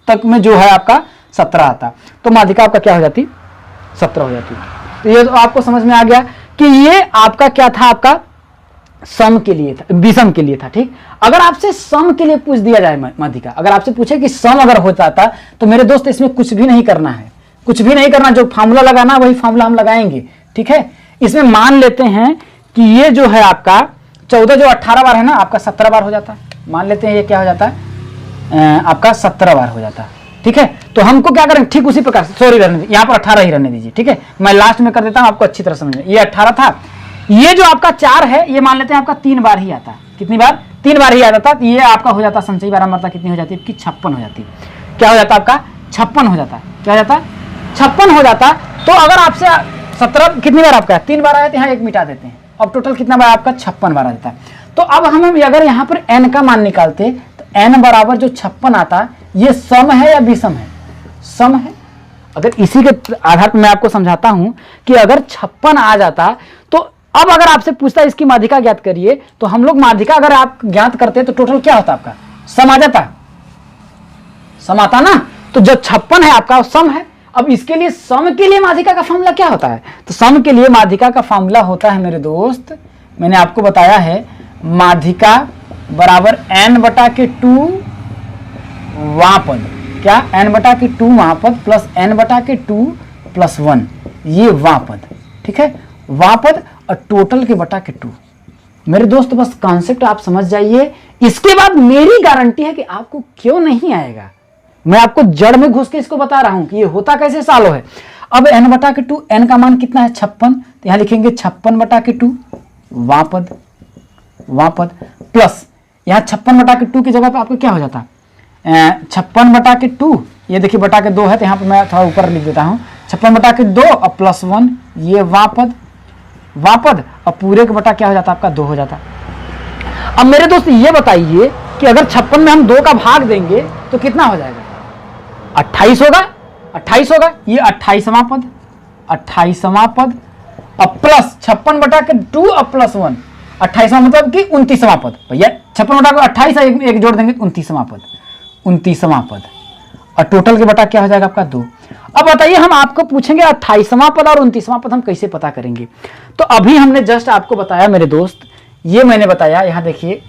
तक में जो है आपका 17 आता। तो माध्यिका आपका क्या हो जाती? 17 हो जाती। तो ये तो आपको समझ में आ गया कि ये आपका क्या था? आपका सम के लिए था, विषम के लिए था। ठीक, अगर आपसे सम के लिए पूछ दिया जाए माध्यिका, अगर आपसे पूछे कि सम अगर हो जाता, तो मेरे दोस्त इसमें कुछ भी नहीं करना है, कुछ भी नहीं करना, जो फार्मूला लगाना वही फार्मूला हम लगाएंगे। ठीक है, इसमें मान लेते हैं कि ये जो है आपका 14 जो 18 बार है ना, आपका 17 बार हो जाता है। मान लेते हैं ये क्या हो जाता है? आपका 17 बार हो जाता। ठीक है, तो हमको क्या करें, ठीक उसी प्रकार, सॉरी रहने दीजिए, यहाँ पर 18 ही रहने दीजिए। ठीक है, मैं लास्ट में कर देता हूँ, आपको अच्छी तरह समझ में। ये 18 था, ये जो आपका 4 है ये मान लेते हैं आपका 3 बार ही आता है। कितनी बार? 3 बार ही आता था। ये आपका हो जाता संचयी बारंबारता कितनी हो जाती है? 56 हो जाती है। क्या हो जाता आपका? 56 हो जाता है। क्या हो जाता? 56 हो जाता। तो अगर आपसे 17 कितनी बार आपका 3 बार आया तो यहाँ 1 मिटा देते हैं। अब टोटल कितना बार आपका? 56 बार आ जाता है। तो अब हम अगर यहाँ पर n का मान निकालते तो n बराबर जो 56 आता, ये सम है या विषम है? सम है। अगर इसी के आधार पर मैं आपको समझाता हूं कि अगर 56 आ जाता, तो अब अगर आपसे पूछता है इसकी माध्यिका ज्ञात करिए, तो हम लोग माध्यिका अगर आप ज्ञात करते तो टोटल क्या होता आपका? सम आ जाता, सम आता ना। तो जो 56 है आपका सम है। अब इसके लिए सम के लिए माध्यिका का फॉर्मूला क्या होता है? तो सम के लिए माध्यिका का फॉर्मूला होता है मेरे दोस्त, मैंने आपको बताया है, माध्यिका बराबर n/2 वहां पद, क्या n/2 वहां पद प्लस n/2 प्लस 1, ये वहां पद। ठीक है, वहां पद और टोटल के बटा के 2। मेरे दोस्त बस कॉन्सेप्ट आप समझ जाइए। इसके बाद मेरी गारंटी है कि आपको क्यों नहीं आएगा। मैं आपको जड़ में घुस के इसको बता रहा हूं कि ये होता कैसे सालों है। अब n/2, n का मान कितना है? 56। तो यहां लिखेंगे 56/2 वहां पद प्लस यहां 56/2 की जगह पे आपको क्या हो जाता? 56/2, ये देखिए बटा के 2 है, तो यहाँ पे मैं थोड़ा ऊपर लिख देता हूँ। 56/2 और प्लस 1, ये वापद और पूरे के बटा क्या हो जाता आपका? 2 हो जाता। अब मेरे दोस्त ये बताइए कि अगर 56 में हम 2 का भाग देंगे तो कितना हो जाएगा? 28 होगा। 28 होगा, ये 28वां पद, 28वां पद और प्लस 56/2 और प्लस 1, 28वां मतलब कि 29वां पद। भैया 56/28 एक जोड़ देंगे 29वां पद, 29वां पद और टोटल के बटा क्या हो जाएगा आपका? 2। अब बताइए हम आपको पूछेंगे 28वां पद और 29वां पद हम कैसे पता करेंगे? तो अभी हमने जस्ट आपको बताया मेरे दोस्त, ये मैंने बताया, यहां देखिए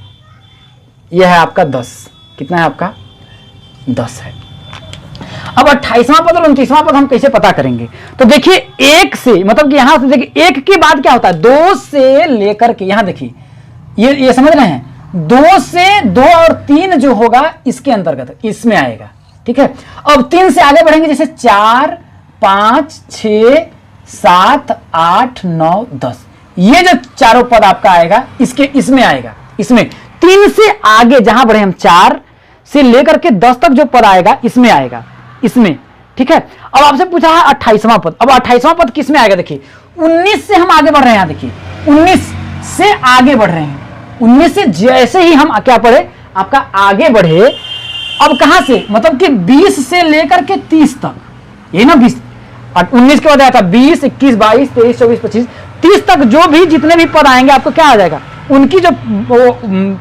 ये है आपका 10। कितना है आपका? 10 है। अब 28वां पद और 29वां पद हम कैसे पता करेंगे? तो देखिए 1 से, मतलब कि यहां से देखिए 1 के बाद क्या होता है? 2 से लेकर के, यहां देखिए ये समझ रहे हैं, 2 से 2 और 3 जो होगा इसके अंतर्गत इसमें आएगा। ठीक है, अब 3 से आगे बढ़ेंगे, जैसे 4, 5, 6, 7, 8, 9, 10, ये जो चारों पद आपका आएगा इसमें आएगा। इसमें 3 से आगे जहां बढ़े हम 4 से लेकर के 10 तक जो पद आएगा इसमें आएगा, इसमें। ठीक है, अब आपसे पूछा है 28वां पद। अब 28वां पद किसमें आएगा? देखिए 19 से हम आगे बढ़ रहे हैं। यहां देखिए 19 से आगे बढ़ रहे हैं। 19 से जैसे ही हम क्या पढ़े आपका आगे बढ़े, अब कहां से, मतलब कि 20 से लेकर के 30 तक, ये ना 20, 19 के बाद आया था 20, 21, 22, 23, 24, 25, 30 तक जो भी जितने भी पद आएंगे आपको क्या आ जाएगा? उनकी जो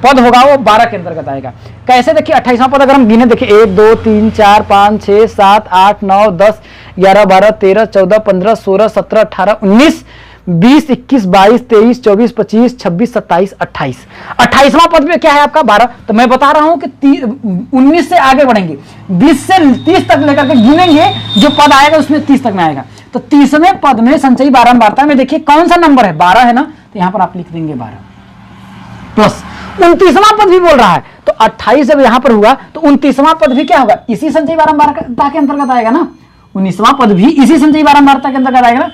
पद होगा वो 12 के अंतर्गत आएगा। कैसे? देखिए 28वां पद अगर हम गिने, देखिए 1, 2, 3, 4, 5, 6, 7, 8, 9, 10, 11, 12, 13, 14, 15, 16, 17, 18, 19, 20, 21, 22, 23, 24, 25, 26, 27, 28। 28वां पद में क्या है आपका? 12। तो मैं बता रहा हूं कि 19 से आगे बढ़ेंगे, 20 से 30 तक लेकर के गिनेंगे, जो पद आएगा उसमें 30 तक में आएगा। तो 30वें पद में संचयी बारंबारता में देखिए कौन सा नंबर है? 12 है ना, तो यहां पर आप लिख देंगे 12 प्लस 29वां पद भी बोल रहा है, तो 28 जब यहां पर हुआ तो 29वां पद भी क्या होगा? इसी संचयी बारंबारता के अंतर्गत आएगा ना। 19वां पद भी इसी संचयी बारंबारता के अंतर्गत आएगा ना,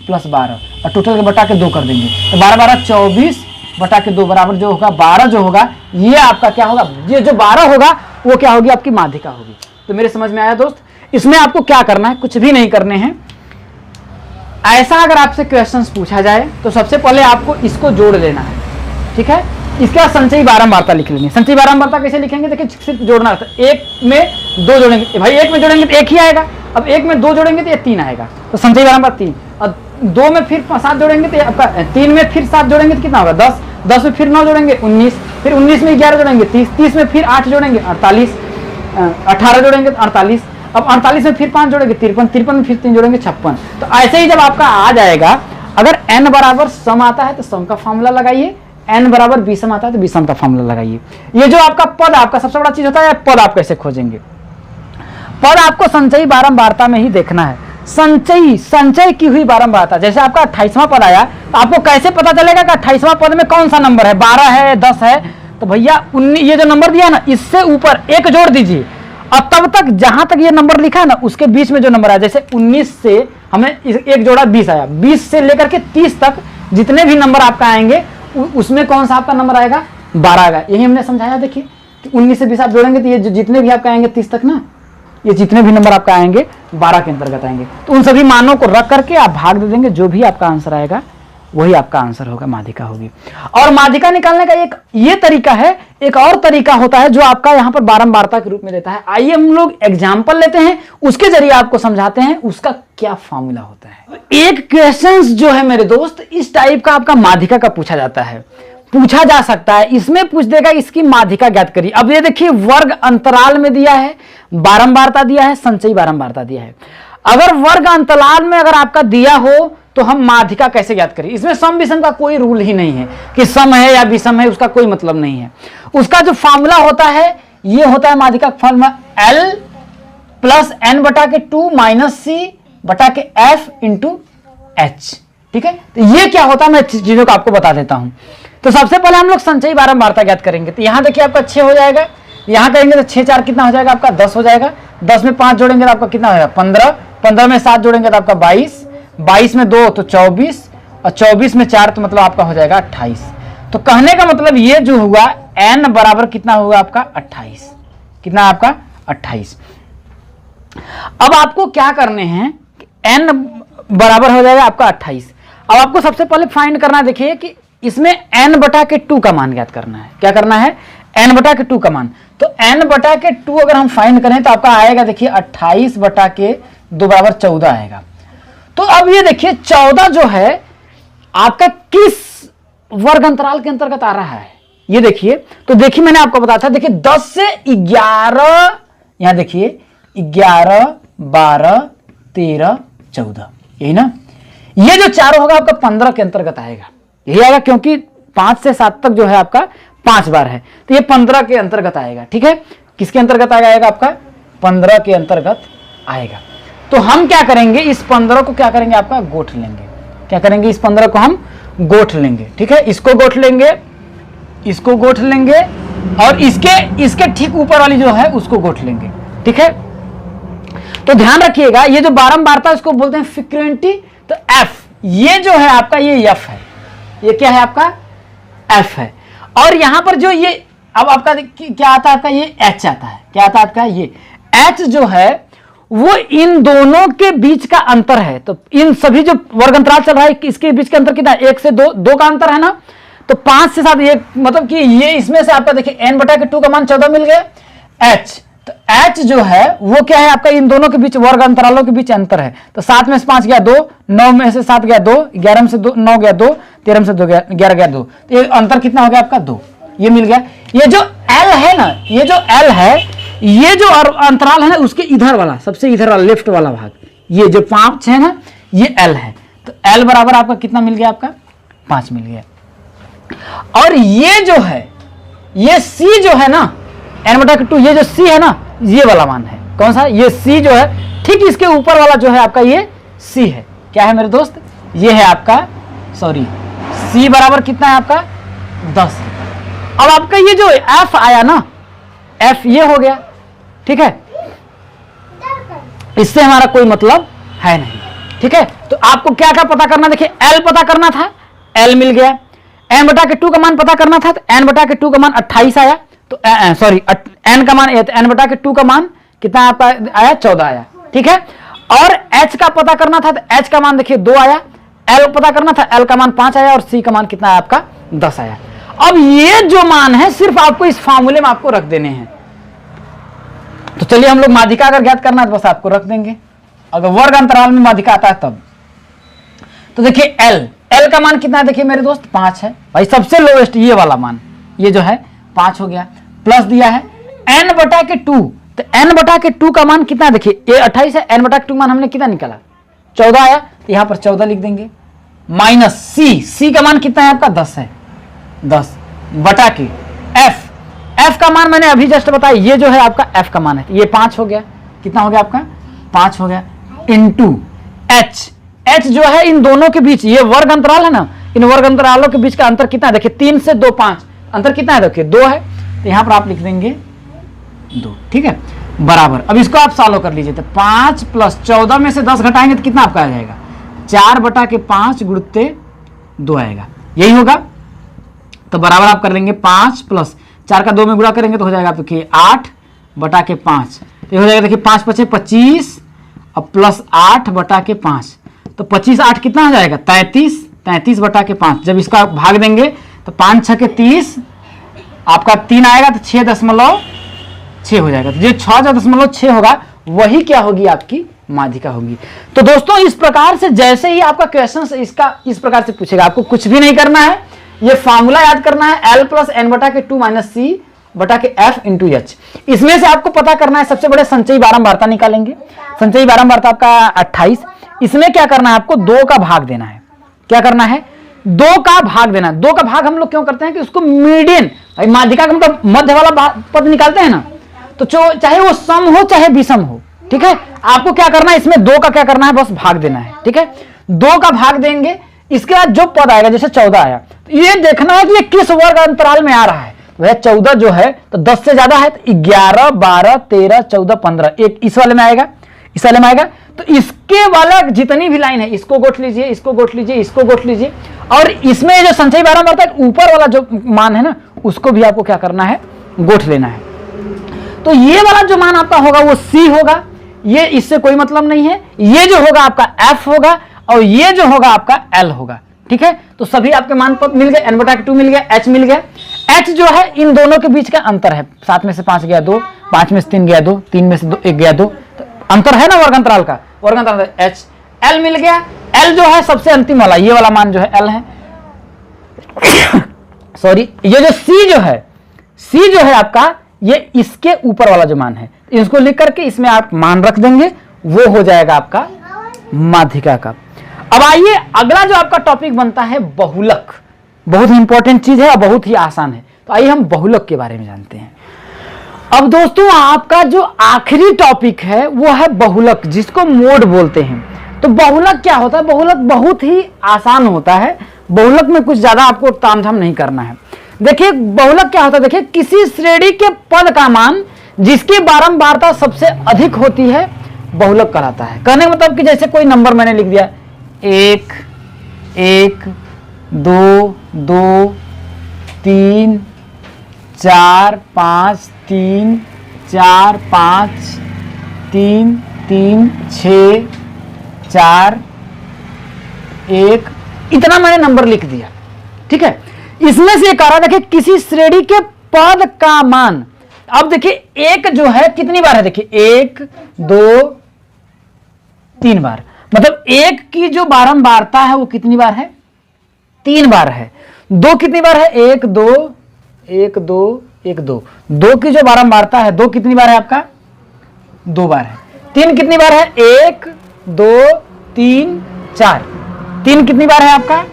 प्लस 12 और टोटल के बटा के 2 कर देंगे। तो 12 12 24 बटा के 2 बराबर जो होगा 12 जो होगा ये आपका क्या होगा? ये जो 12 होगा वो क्या होगी? आपकी माध्यिका होगी। तो मेरे समझ में आया दोस्त? इसमें आपको क्या करना है? कुछ भी नहीं करने हैं। ऐसा अगर आपसे क्वेश्चंस पूछा जाए तो सबसे पहले आपको इसको जोड़ लेना है। ठीक है, इसके बाद संचयी बारंबारता लिख लेंगे। संचयी बारंबारता कैसे लिखेंगे? देखिए सिर्फ जोड़ना है। 1 में 2 जोड़ेंगे, भाई 1 में जोड़ेंगे तो 1 ही आएगा। अब 1 में 2 जोड़ेंगे तो ये 3 आएगा, तो संचयी बारंबारता 3। और 2 में फिर 7 जोड़ेंगे तो आपका 3 में फिर 7 जोड़ेंगे तो कितना होगा? 10। 10 में फिर 9 जोड़ेंगे 19, फिर 19 में 11 जोड़ेंगे 30, 30 में फिर 8 जोड़ेंगे 48, 18 जोड़ेंगे तो 48, अब 48 में फिर 5 जोड़ेंगे 53, 53 में फिर 3 जोड़ेंगे 56। तो ऐसे ही जब आपका आ जाएगा, अगर n बराबर सम आता है तो सम का फॉर्मूला लगाइए, n बराबर विषम आता है तो विषम का फॉर्मूला लगाइए। ये जो आपका पद, आपका सबसे बड़ा चीज होता है पद आप कैसे खोजेंगे? पद आपको संचयी बारंबारता में ही देखना है। संचय की हुई बारंबारता, जैसे आपका 28वां पद आया तो आपको कैसे पता चलेगा कि 28वां पद में कौन सा नंबर है? 12 है, 10 है, तो भैया ये जो नंबर दिया ना इससे ऊपर एक जोड़ दीजिए, और तब तक जहां तक ये नंबर लिखा है ना उसके बीच में जो नंबर आया, जैसे 19 से हमें एक जोड़ा 20 आया, 20 से लेकर के 30 तक जितने भी नंबर आपका आएंगे उसमें कौन सा आपका नंबर आएगा, 12 आएगा। यही हमने समझाया। देखिए कि 19 से 20 आप जोड़ेंगे तो ये जितने भी आपका आएंगे 30 तक ना, ये जितने भी नंबर आपका आएंगे 12 के अंतर्गत आएंगे। तो उन सभी मानों को रख करके आप भाग दे देंगे, जो भी आपका आंसर आएगा वही आपका आंसर होगा, माध्यिका होगी। और माध्यिका निकालने का एक ये तरीका है, एक और तरीका होता है जो आपका यहां पर बारंबारता के रूप में देता है। आइए हम लोग एग्जाम्पल लेते हैं, उसके जरिए आपको समझाते हैं उसका क्या फॉर्मूला होता है। एक क्वेश्चन जो है मेरे दोस्त इस टाइप का आपका माध्यिका का पूछा जाता है, पूछा जा सकता है। इसमें पूछ देगा इसकी माध्यिका ज्ञात करिए। अब ये देखिए वर्ग अंतराल में दिया है, बारंबारता दिया है, संचयी बारंबारता दिया है। अगर वर्ग अंतराल में अगर आपका दिया हो तो हम माध्यिका कैसे ज्ञात करें। इसमें सम विषम का कोई रूल ही नहीं है कि सम है या विषम है, उसका कोई मतलब नहीं है। उसका जो फॉर्मूला होता है ये होता है माध्यिका का फॉर्मूला L प्लस n बटा के 2 माइनस C बटा के F इंटू H। ठीक है, तो ये क्या होता है मैं चीजों को आपको बता देता हूं। तो सबसे पहले हम लोग संचयी बारंबारता ज्ञात करेंगे। तो यहां देखिए आपका 6 हो जाएगा, यहां करेंगे तो 6 4 कितना हो जाएगा आपका 10 हो जाएगा, 10 में 5 जोड़ेंगे तो आपका कितना हो जाएगा 15, 15 में 7 जोड़ेंगे तो आपका 22, 22 में 2 तो 24, और 24 में 4 तो मतलब आपका हो जाएगा 28। तो कहने का मतलब ये जो हुआ n बराबर कितना हुआ आपका 28, कितना आपका 28। अब आपको क्या करने हैं, n बराबर हो जाएगा आपका 28। अब आपको सबसे पहले फाइंड करना है, देखिए कि इसमें n बटा के 2 का मान ज्ञात करना है। क्या करना है, n बटा के 2 का मान। तो n बटा के 2 अगर हम फाइंड करें तो आपका आएगा देखिए 28 बटा के 2 बराबर 14 आएगा। तो अब ये देखिए 14 जो है आपका किस वर्ग अंतराल के अंतर्गत आ रहा है, ये देखिए। तो देखिए मैंने आपको बताया था, देखिए 10 से 11, यहां देखिए 11 12 13 14, यही ना। ये जो चारों होगा आपका 15 के अंतर्गत आएगा, यही आएगा, क्योंकि 5 से 7 तक जो है आपका 5 बार है, तो ये 15 के अंतर्गत आएगा। ठीक है, किसके अंतर्गत आएगा आपका 15 के अंतर्गत आएगा। तो हम क्या करेंगे, इस 15 को क्या करेंगे आपका गोठ लेंगे। क्या करेंगे, इस 15 को हम गोठ लेंगे। ठीक है, इसको गोठ लेंगे, इसको गोठ लेंगे, और इसके ठीक ऊपर वाली जो है उसको गोठ लेंगे। ठीक है, तो ध्यान रखिएगा ये जो बारंबारता इसको बोलते हैं फ्रीक्वेंटी। तो F ये जो है आपका ये F है, ये क्या है आपका F है। और यहां पर जो ये अब आपका क्या आता है आपका ये H आता है। क्या आता है आपका ये H जो है वो इन दोनों के बीच का अंतर है। तो इन सभी जो वर्ग अंतराल चल रहा है इसके बीच का अंतर कितना है, 1 से 2 का अंतर है ना। तो 5 से 7 ये मतलब कि ये इसमें से आपका देखिए n बटा के 2 का मान 14 मिल गया। H तो H जो है वो क्या है आपका इन दोनों के बीच वर्ग अंतरालों के बीच अंतर है। तो 7 में से 5 गया 2, 9 में से 7 गया 2, 11 में से 9 गया 2, 13 में से 2 गया 11 गया 2। तो ये अंतर कितना हो गया आपका 2, ये मिल गया। ये जो L है ना, ये जो L है, ये जो अंतराल है ना उसके इधर वाला, सबसे इधर वाला लेफ्ट वाला भाग, ये जो 5 है ना ये L है। तो L बराबर आपका कितना मिल गया आपका 5 मिल गया। और ये जो है ये C जो है ना n बटा के 2, ये जो C है ना ये वाला मान है। कौन सा, ये C जो है ठीक इसके ऊपर वाला जो है आपका ये C है। क्या है मेरे दोस्त, ये है आपका सॉरी C बराबर कितना है आपका 10। अब आपका ये जो F आया ना, F ये हो गया। ठीक है, इससे हमारा कोई मतलब है नहीं। ठीक है, तो आपको क्या क्या पता करना, देखिए L पता करना था, L मिल गया। n बटा के 2 का मान पता करना था, तो n बटा के 2 का मान 28 आया। तो सॉरी n का मान n बटा के 2 का मान कितना आपका आया 14 आया। ठीक है, और h का पता करना था, तो h का मान देखिए 2 आया। l पता करना था, l का मान 5 आया, और c का मान कितना आया आपका 10 आया। अब ये जो मान है सिर्फ आपको इस फार्मूले में आपको रख देने हैं। तो चलिए हम लोग माध्यिका अगर ज्ञात करना है तो बस आपको रख देंगे, अगर वर्ग अंतराल में माध्यिका आता है तब। तो देखिए L का मान कितना है, देखिए मेरे दोस्त 5 है भाई, सबसे लोएस्ट ये वाला मान, ये जो है 5 हो गया। प्लस दिया है n बटा के 2, तो n बटा के 2 का मान कितना है, देखिए ये 28 है, n बटा के 2 मान हमने कितना निकाला 14 आया, तो यहां पर 14 लिख देंगे। माइनस C का मान कितना है आपका 10 है, 10 बटा के F का मान मैंने अभी जस्ट बताया, ये जो है आपका F का मान है, ये 5 हो गया। कितना हो गया आपका 5 हो गया, इंटू H जो है इन दोनों के बीच, ये वर्ग अंतराल है ना, इन वर्ग अंतरालों के बीच का अंतर कितना है, देखिए 3 से 2 5, अंतर कितना है देखिए 2 है, तो यहां पर आप लिख देंगे 2, ठीक है, बराबर। अब इसको आप सॉल्व कर लीजिए, तो 5 प्लस 14 में से 10 घटाएंगे तो कितना आपका आ जाएगा 4/5 गुणित 2 आएगा, यही होगा। तो बराबर आप कर लेंगे 5 प्लस 4 का 2 में गुणा करेंगे तो हो जाएगा देखिए 8/5, तो हो जाएगा देखिए 5 × 5 = 25 और प्लस 8/5, तो 25 8 कितना हो जाएगा 33/5। जब इसका भाग देंगे तो 5 × 6 = 30, आपका 3 आएगा तो 6.6 हो जाएगा। तो जो 6.6 होगा वही क्या होगी आपकी माध्यिका होगी। तो दोस्तों इस प्रकार से जैसे ही आपका क्वेश्चन इसका इस प्रकार से पूछेगा, आपको कुछ भी नहीं करना है, ये फॉर्मूला याद करना है L + n/2 - C/F × H। इसमें से आपको पता करना है सबसे बड़े संचयी बारंबारता निकालेंगे। संचयी बारंबारता आपका 28, इसमें क्या करना है आपको 2 का भाग देना है। क्या करना है 2 का भाग देना है। 2 का भाग हम लोग क्यों करते हैं कि उसको मीडियन माध्यिका का मतलब मध्य वाला पद निकालते हैं ना, तो चाहे वो सम हो चाहे विषम हो, ठीक है, आपको क्या करना है इसमें 2 का क्या करना है बस भाग देना है, ठीक है। 2 का भाग देंगे, इसके बाद जो पद आएगा जैसे 14 आया, तो ये देखना है कि ये किस वर्ग अंतराल में आ रहा है। वह 14 जो है तो 10 से ज्यादा है तो 11 12 13 14 15 एक इस वाले में आएगा, इस वाले में आएगा। तो इसके वाला जितनी भी लाइन है इसको गोठ लीजिए, इसको गोठ लीजिए, इसको गोठ लीजिए, और इसमें जो संचयी बारंबारता है ऊपर वाला जो मान है ना उसको भी आपको क्या करना है गोठ लेना है। तो ये वाला जो मान आपका होगा वो C होगा, ये इससे कोई मतलब नहीं है। ये जो होगा आपका F होगा और ये जो होगा आपका L होगा, ठीक है। तो सभी आपके मान पद मिल गए, n/2 मिल गया, H मिल गया। H जो है इन दोनों के बीच का अंतर है, 7 में से 5 गया 2, 5 में से 3 गया 2, 3 में से 1 गया 2, तो अंतर है ना वर्ग अंतराल का, वर्ग अंतराल H। L मिल गया, L जो है सबसे अंतिम वाला ये वाला मान जो है L है सॉरी, ये जो C जो है, C जो है आपका ये इसके ऊपर वाला जो मान है, इसको लिख करके इसमें आप मान रख देंगे, वो हो जाएगा आपका माध्यिका का। अब आइए अगला जो आपका टॉपिक बनता है बहुलक। बहुत ही इंपॉर्टेंट चीज है और बहुत ही आसान है। तो आइए हम बहुलक के बारे में जानते हैं। अब दोस्तों आपका जो आखिरी टॉपिक है वो है बहुलक, जिसको मोड बोलते हैं। तो बहुलक क्या होता है? बहुलक बहुत ही आसान होता है। बहुलक में कुछ ज्यादा आपको तामझाम नहीं करना है। देखिए बहुलक क्या होता है, देखिए किसी श्रेणी के पद का मान जिसकी बारंबारता सबसे अधिक होती है बहुलक कहलाता है। कहने का मतलब कि जैसे कोई नंबर मैंने लिख दिया 1 1 2 2 3 4 5 3 4 5 3 3 6 4 1, इतना मैंने नंबर लिख दिया, ठीक है। इसमें से एक आ रहा देखिए किसी श्रेणी के पद का मान। अब देखिए एक जो है कितनी बार है, देखिए 1 2 3 बार, मतलब एक की जो बारंबारता है वो कितनी बार है? 3 बार है। 2 कितनी बार है? 1 2 1 2 1 2। 2 की जो बारंबारता है 2 कितनी बार है आपका? 2 बार है। 3 कितनी बार है? 1 2 3 4। 3 कितनी बार है आपका?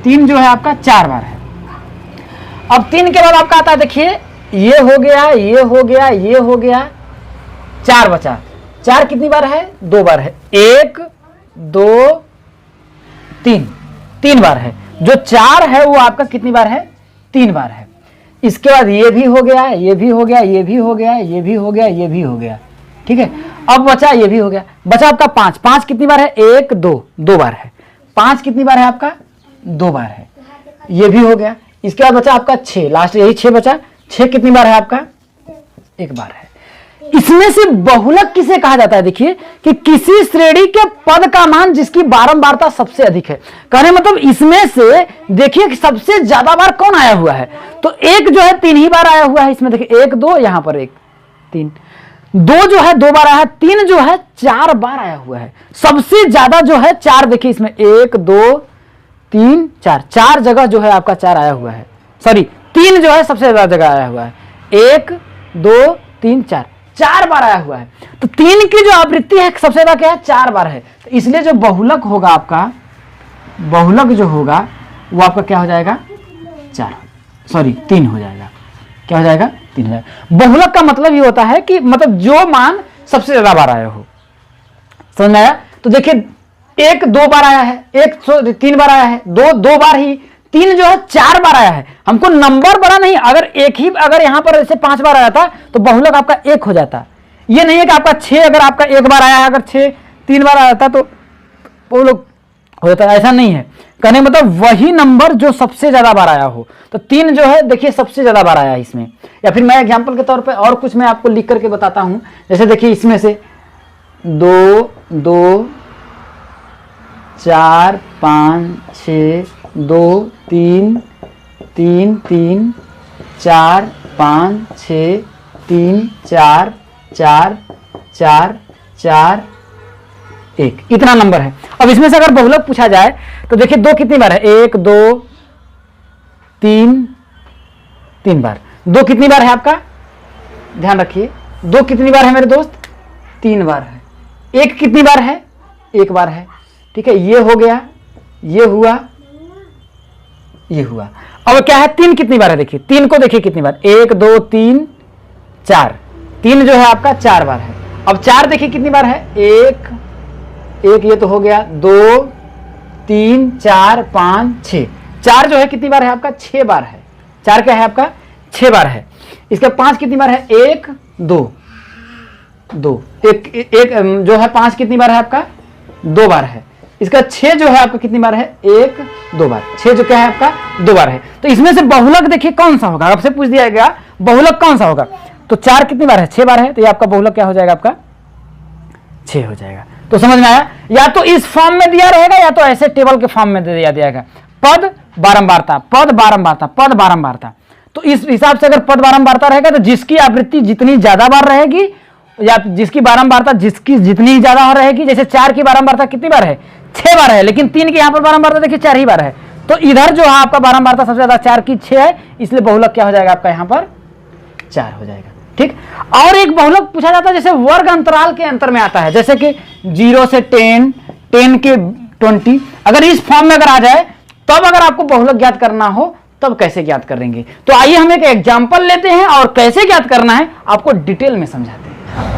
3 जो है आपका 4 बार है। अब 3 के बाद आपका आता है देखिए ये हो गया, ये हो गया, ये हो गया, 4 बचा। 4 कितनी बार है? 2 बार है। 1 2 3, 3 बार है। जो 4 है वो आपका कितनी बार है? 3 बार है। इसके बाद ये भी हो गया, ये भी हो गया, ये भी हो गया, ये भी हो गया, ये भी हो गया, ठीक है। अब बचा ये भी हो गया, बचा आपका 5। 5 कितनी बार है? 1 2, 2 बार है। 5 कितनी बार है आपका? 2 बार है। ये भी हो गया। इसके बाद बचा आपका 6, लास्ट यही 6 बचा। 6 कितनी बार है आपका? 1 बार है। इसमें से बहुलक किसे कहा जाता है? देखिए कि किसी श्रेणी के पद का मान जिसकी बारंबारता सबसे अधिक है। कहने मतलब इसमें से देखिए सबसे ज्यादा बार कौन आया हुआ है, तो 1 जो है 3 ही बार आया हुआ है। इसमें देखिए 1 2, यहां पर 1 3। 2 जो है 2 बार आया है। 3 जो है 4 बार आया हुआ है। सबसे ज्यादा जो है 4, देखिए इसमें 1 2 3 4, 4 जगह जो है आपका 4 आया हुआ है। सॉरी 3 जो है सबसे ज्यादा जगह आया हुआ है। 1 2 3 4, 4 बार आया हुआ है। तो 3 की जो आवृत्ति है सबसे ज्यादा क्या है? 4 बार है। तो इसलिए जो बहुलक होगा आपका, बहुलक जो होगा वो आपका क्या हो जाएगा? 4 सॉरी 3 हो जाएगा। क्या हो जाएगा? 3 हो जाएगा। बहुलक का मतलब ये होता है कि मतलब जो मान सबसे ज्यादा बार आया हो। समझ में आया? तो देखिए 1 2 बार आया है, 1 3 बार आया है, 2 2 बार ही, 3 जो है 4 बार आया है, हमको नंबर बड़ा नहीं, अगर यहां पर ऐसे 5 बार आया था तो बहुलक आपका 1 हो जाता। ये नहीं है कि आपका 6 अगर आपका 1 बार आया है, अगर 6 3 बार आया था तो बहुलक हो जाता, ऐसा नहीं है। कहने मतलब वही नंबर जो सबसे ज्यादा बार आया हो। तो 3 जो है देखिए सबसे ज्यादा बार आया है इसमें। या फिर मैं एग्जांपल के तौर पे और कुछ मैं आपको लिख करके बताता हूं। जैसे देखिए इसमें से 2 2 4 5 6 2 3 3 3 4 5 6 3 4 4 4 4 1, इतना नंबर है। अब इसमें से अगर बहुलक पूछा जाए तो देखिए 2 कितनी बार है, 1 2 3 बार। 2 कितनी बार है आपका, ध्यान रखिए, 2 कितनी बार है मेरे दोस्त, 3 बार है। 1 कितनी बार है, 1 बार है। ठीक है, ये हो गया, ये हुआ, ये हुआ। अब क्या है, 3 कितनी बार है, देखिए 3 को देखिए कितनी बार, 1 2 3 4, 3 जो है आपका 4 बार है। अब 4 देखिए कितनी बार है, 1 ये तो हो गया, 2 3 4 5 6, 4 जो है कितनी बार है आपका, 6 बार है। 4 क्या है आपका, 6 बार है। इसका 5 कितनी बार है, 1 2 2, एक जो है 5 कितनी बार है आपका, 2 बार है। इसका 6 जो है आपका कितनी बार है, 1 2 बार। 6 जो क्या है आपका, 2 बार है। तो इसमें से बहुलक देखिए कौन सा होगा, आपसे पूछ दिया गया बहुलक कौन सा होगा, तो 4 कितनी बार है, 6 बार है, तो ये आपका बहुलक क्या हो जाएगा, आपका 6 हो जाएगा। तो समझ में आया, या तो इस फॉर्म में दिया रहेगा या तो ऐसे टेबल के फॉर्म में दिया जाएगा, पद बारंबारता, पद बारंबारता, पद बारंबारता। तो इस हिसाब से अगर पद बारंबारता रहेगा तो जिसकी आवृत्ति जितनी ज्यादा बार रहेगी या जिसकी बारंबारता जिसकी जितनी ज्यादा रहेगी, जैसे 4 की बारंबारता कितनी बार है, 6 बार है, लेकिन 3 की यहाँ पर बारंबारता देखिए 4 ही बार है। तो इधर जो है आपका बारंबारता सबसे ज्यादा 4 की 6 है, इसलिए बहुलक क्या हो जाएगा आपका यहाँ पर 4 हो जाएगा। ठीक, और एक बहुलक पूछा जाता है जैसे वर्ग अंतराल के अंतर में आता है, जैसे कि 0 से 10, 10 के 20, अगर इस फॉर्म में अगर आ जाए तब अगर आपको बहुलक ज्ञात करना हो तब कैसे ज्ञात करेंगे। तो आइए हम एक एग्जांपल लेते हैं और कैसे ज्ञात करना है आपको डिटेल में समझाते हैं।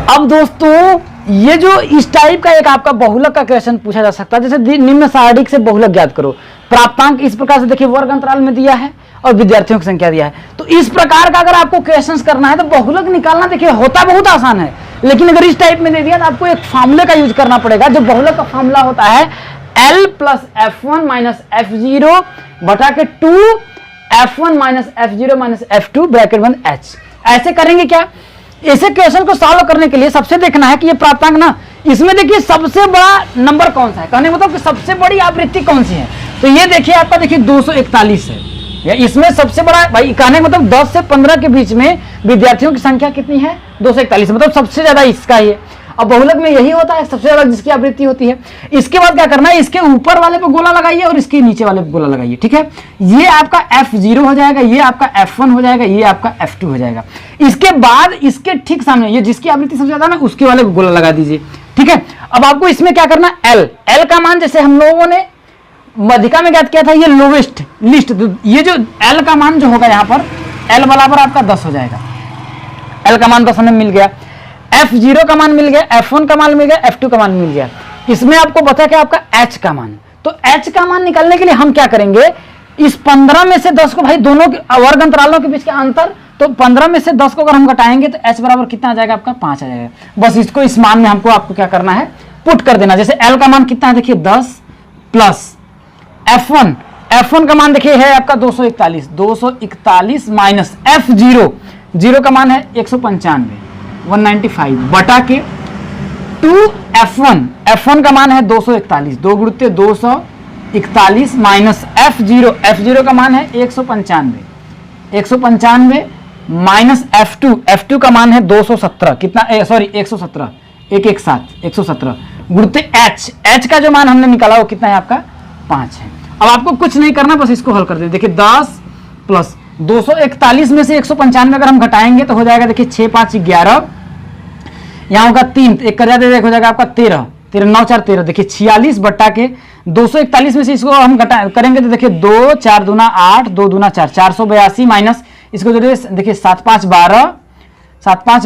अब दोस्तों ये जो इस टाइप का एक आपका बहुलक का क्वेश्चन पूछा जा सकता है, जैसे निम्न सारणी से बहुलक ज्ञात करो, प्राप्तांक इस प्रकार से देखिए वर्ग अंतराल में दिया है और विद्यार्थियों की संख्या दिया है। तो इस प्रकार का अगर आपको क्वेश्चंस करना है तो बहुलक निकालना देखिए होता बहुत आसान है, लेकिन अगर इस टाइप में दे दिया तो आपको एक फार्मूले का यूज करना पड़ेगा। जो बहुलक का फार्मूला होता है L plus F1 minus F0 बटा के 2 F1 minus F0 minus F2 bracket बंद H। ऐसे करेंगे क्या, ऐसे क्वेश्चन को सॉल्व करने के लिए सबसे देखना है कि ये प्राप्तांक ना, इसमें देखिए सबसे बड़ा नंबर कौन सा है, कहने मतलब कि सबसे बड़ी आवृत्ति कौन सी है। तो ये देखिए आपका देखिए 241 है, या इसमें सबसे बड़ा भाई कहने मतलब 10 से 15 के बीच में विद्यार्थियों की संख्या कितनी है, 241, मतलब सबसे ज्यादा इसका ही है। अब बहुलक में यही होता है, सबसे ज्यादा जिसकी आवृत्ति होती है। इसके बाद क्या करना है, इसके ऊपर वाले पे गोला लगाइए और इसके नीचे वाले पे गोला लगाइए। ठीक है, ये आपका F0 हो जाएगा, ये आपका F1 हो जाएगा, ये आपका F2 हो जाएगा। इसके बाद इसके ठीक सामने ये जिसकी आवृत्ति सबसे ज्यादा ना उसके वाले पे गोला लगा दीजिए। ठीक है, अब आपको इसमें क्या करना है, L का मान जैसे हम लोगों ने मध्यिका में ज्ञात किया था, ये लोवेस्ट लिस्ट, ये जो L का मान जो होगा यहाँ पर L बराबर आपका 10 हो जाएगा। L का मान 10 हमें मिल गया, F0 का मान मिल गया, F1 का मान मिल गया, F2 का मान मिल गया। इसमें आपको बता क्या आपका H का मान, तो H का मान निकालने के लिए हम क्या करेंगे, इस 15 में से 10 को भाई दोनों वर्ग अंतरालों के बीच का अंतर, तो 15 में से 10 को अगर हम घटाएंगे तो H बराबर कितना आ जाएगा आपका 5 आ जाएगा। बस इसको इस मान में हमको आपको क्या करना है, पुट कर देना। जैसे L का मान कितना है देखिए 10 प्लस F1 का मान देखिए है आपका 241 माइनस F0 का मान है 195 बटा के 2 का मान है 241, 2 गुणित 241 माइनस F0 का मान है 195 माइनस F2 का मान है 217, कितना सॉरी 117 117 गुणित H का जो मान हमने निकाला वो कितना है आपका 5 है। अब आपको कुछ नहीं करना, बस इसको हल कर दे। देखिए 10 प्लस 241 में से 195 अगर हम घटाएंगे तो हो जाएगा देखिए 6 5 11, यहाँ होगा 3 एक कर जाते हो जाएगा आपका 13 9 4 13, देखिए 46 बट्टा के 241 में से इसको हम घटा करेंगे तो देखिए 2 4 दूना 8 2 दूना 4 482 माइनस इसको देखिए 7 5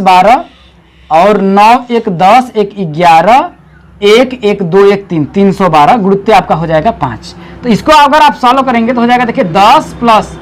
12 और 9 1 10 1 11 1 1 2 1 3 312 गुणित्य आपका हो जाएगा 5। तो इसको अगर आप सॉल्व करेंगे तो हो जाएगा देखिए 10 प्लस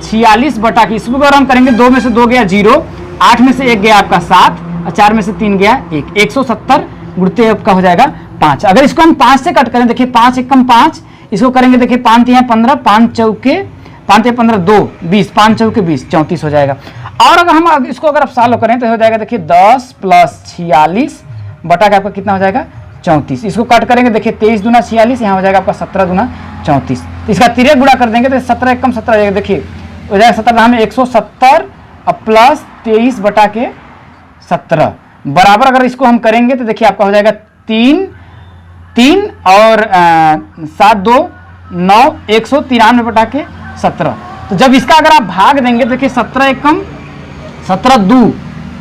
46 बटा की, इसको अगर हम करेंगे 2 में से 2 गया 0, 8 में से 1 गया आपका 7 और 4 में से 3 गया 1, 170 गुणित्य आपका हो जाएगा 5। अगर इसको हम 5 से कट करें, देखिए 5 एकम 5, इसको करेंगे देखिए 5 3 15, 5 चौके 5 15 2 20, 5 चौके 20, 34 हो जाएगा। और अगर हम इसको अगर आप सॉल्व करें तो हो जाएगा देखिए 10 प्लस 46 बटा का आपका कितना हो जाएगा 34। इसको कट करेंगे देखिए 23 दूना 46, यहाँ हो जाएगा आपका 17 दूना 34। तो इसका तिरक गुणा कर देंगे तो 17 एकम 17 हो जाएगा, देखिए हो जाएगा 17 में 170 और प्लस 23 बटा के 17 बराबर। अगर इसको हम करेंगे तो देखिए आपका हो जाएगा 3 3 और 7 2 9, 193 बटा के 17। तो जब इसका अगर आप भाग देंगे तो देखिए 17 एकम 17 2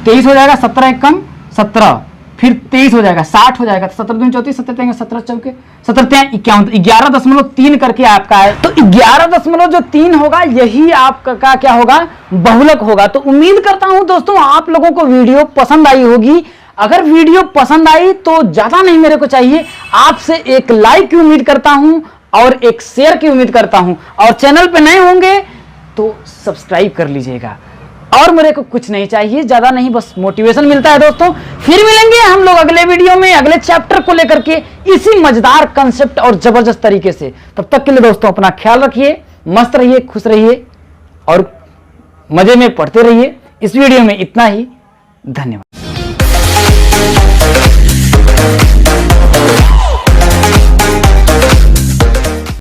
23 हो जाएगा, 17 एकम 17 फिर 23 हो जाएगा 60 हो जाएगा, तो 17 दूनी 34, 17 17 चौके 17 51, 11.3 करके आपका है। तो 11.3 होगा, यही आपका क्या होगा बहुलक होगा। तो उम्मीद करता हूं दोस्तों आप लोगों को वीडियो पसंद आई होगी। अगर वीडियो पसंद आई तो ज्यादा नहीं मेरे को चाहिए, आपसे एक लाइक की उम्मीद करता हूं और एक शेयर की उम्मीद करता हूं, और चैनल पे नए होंगे तो सब्सक्राइब कर लीजिएगा। और मेरे को कुछ नहीं चाहिए, ज्यादा नहीं, बस मोटिवेशन मिलता है दोस्तों। फिर मिलेंगे हम लोग अगले वीडियो में अगले चैप्टर को लेकर के इसी मजेदार कंसेप्ट और जबरदस्त तरीके से। तब तक के लिए दोस्तों अपना ख्याल रखिए, मस्त रहिए, खुश रहिए और मजे में पढ़ते रहिए। इस वीडियो में इतना ही, धन्यवाद।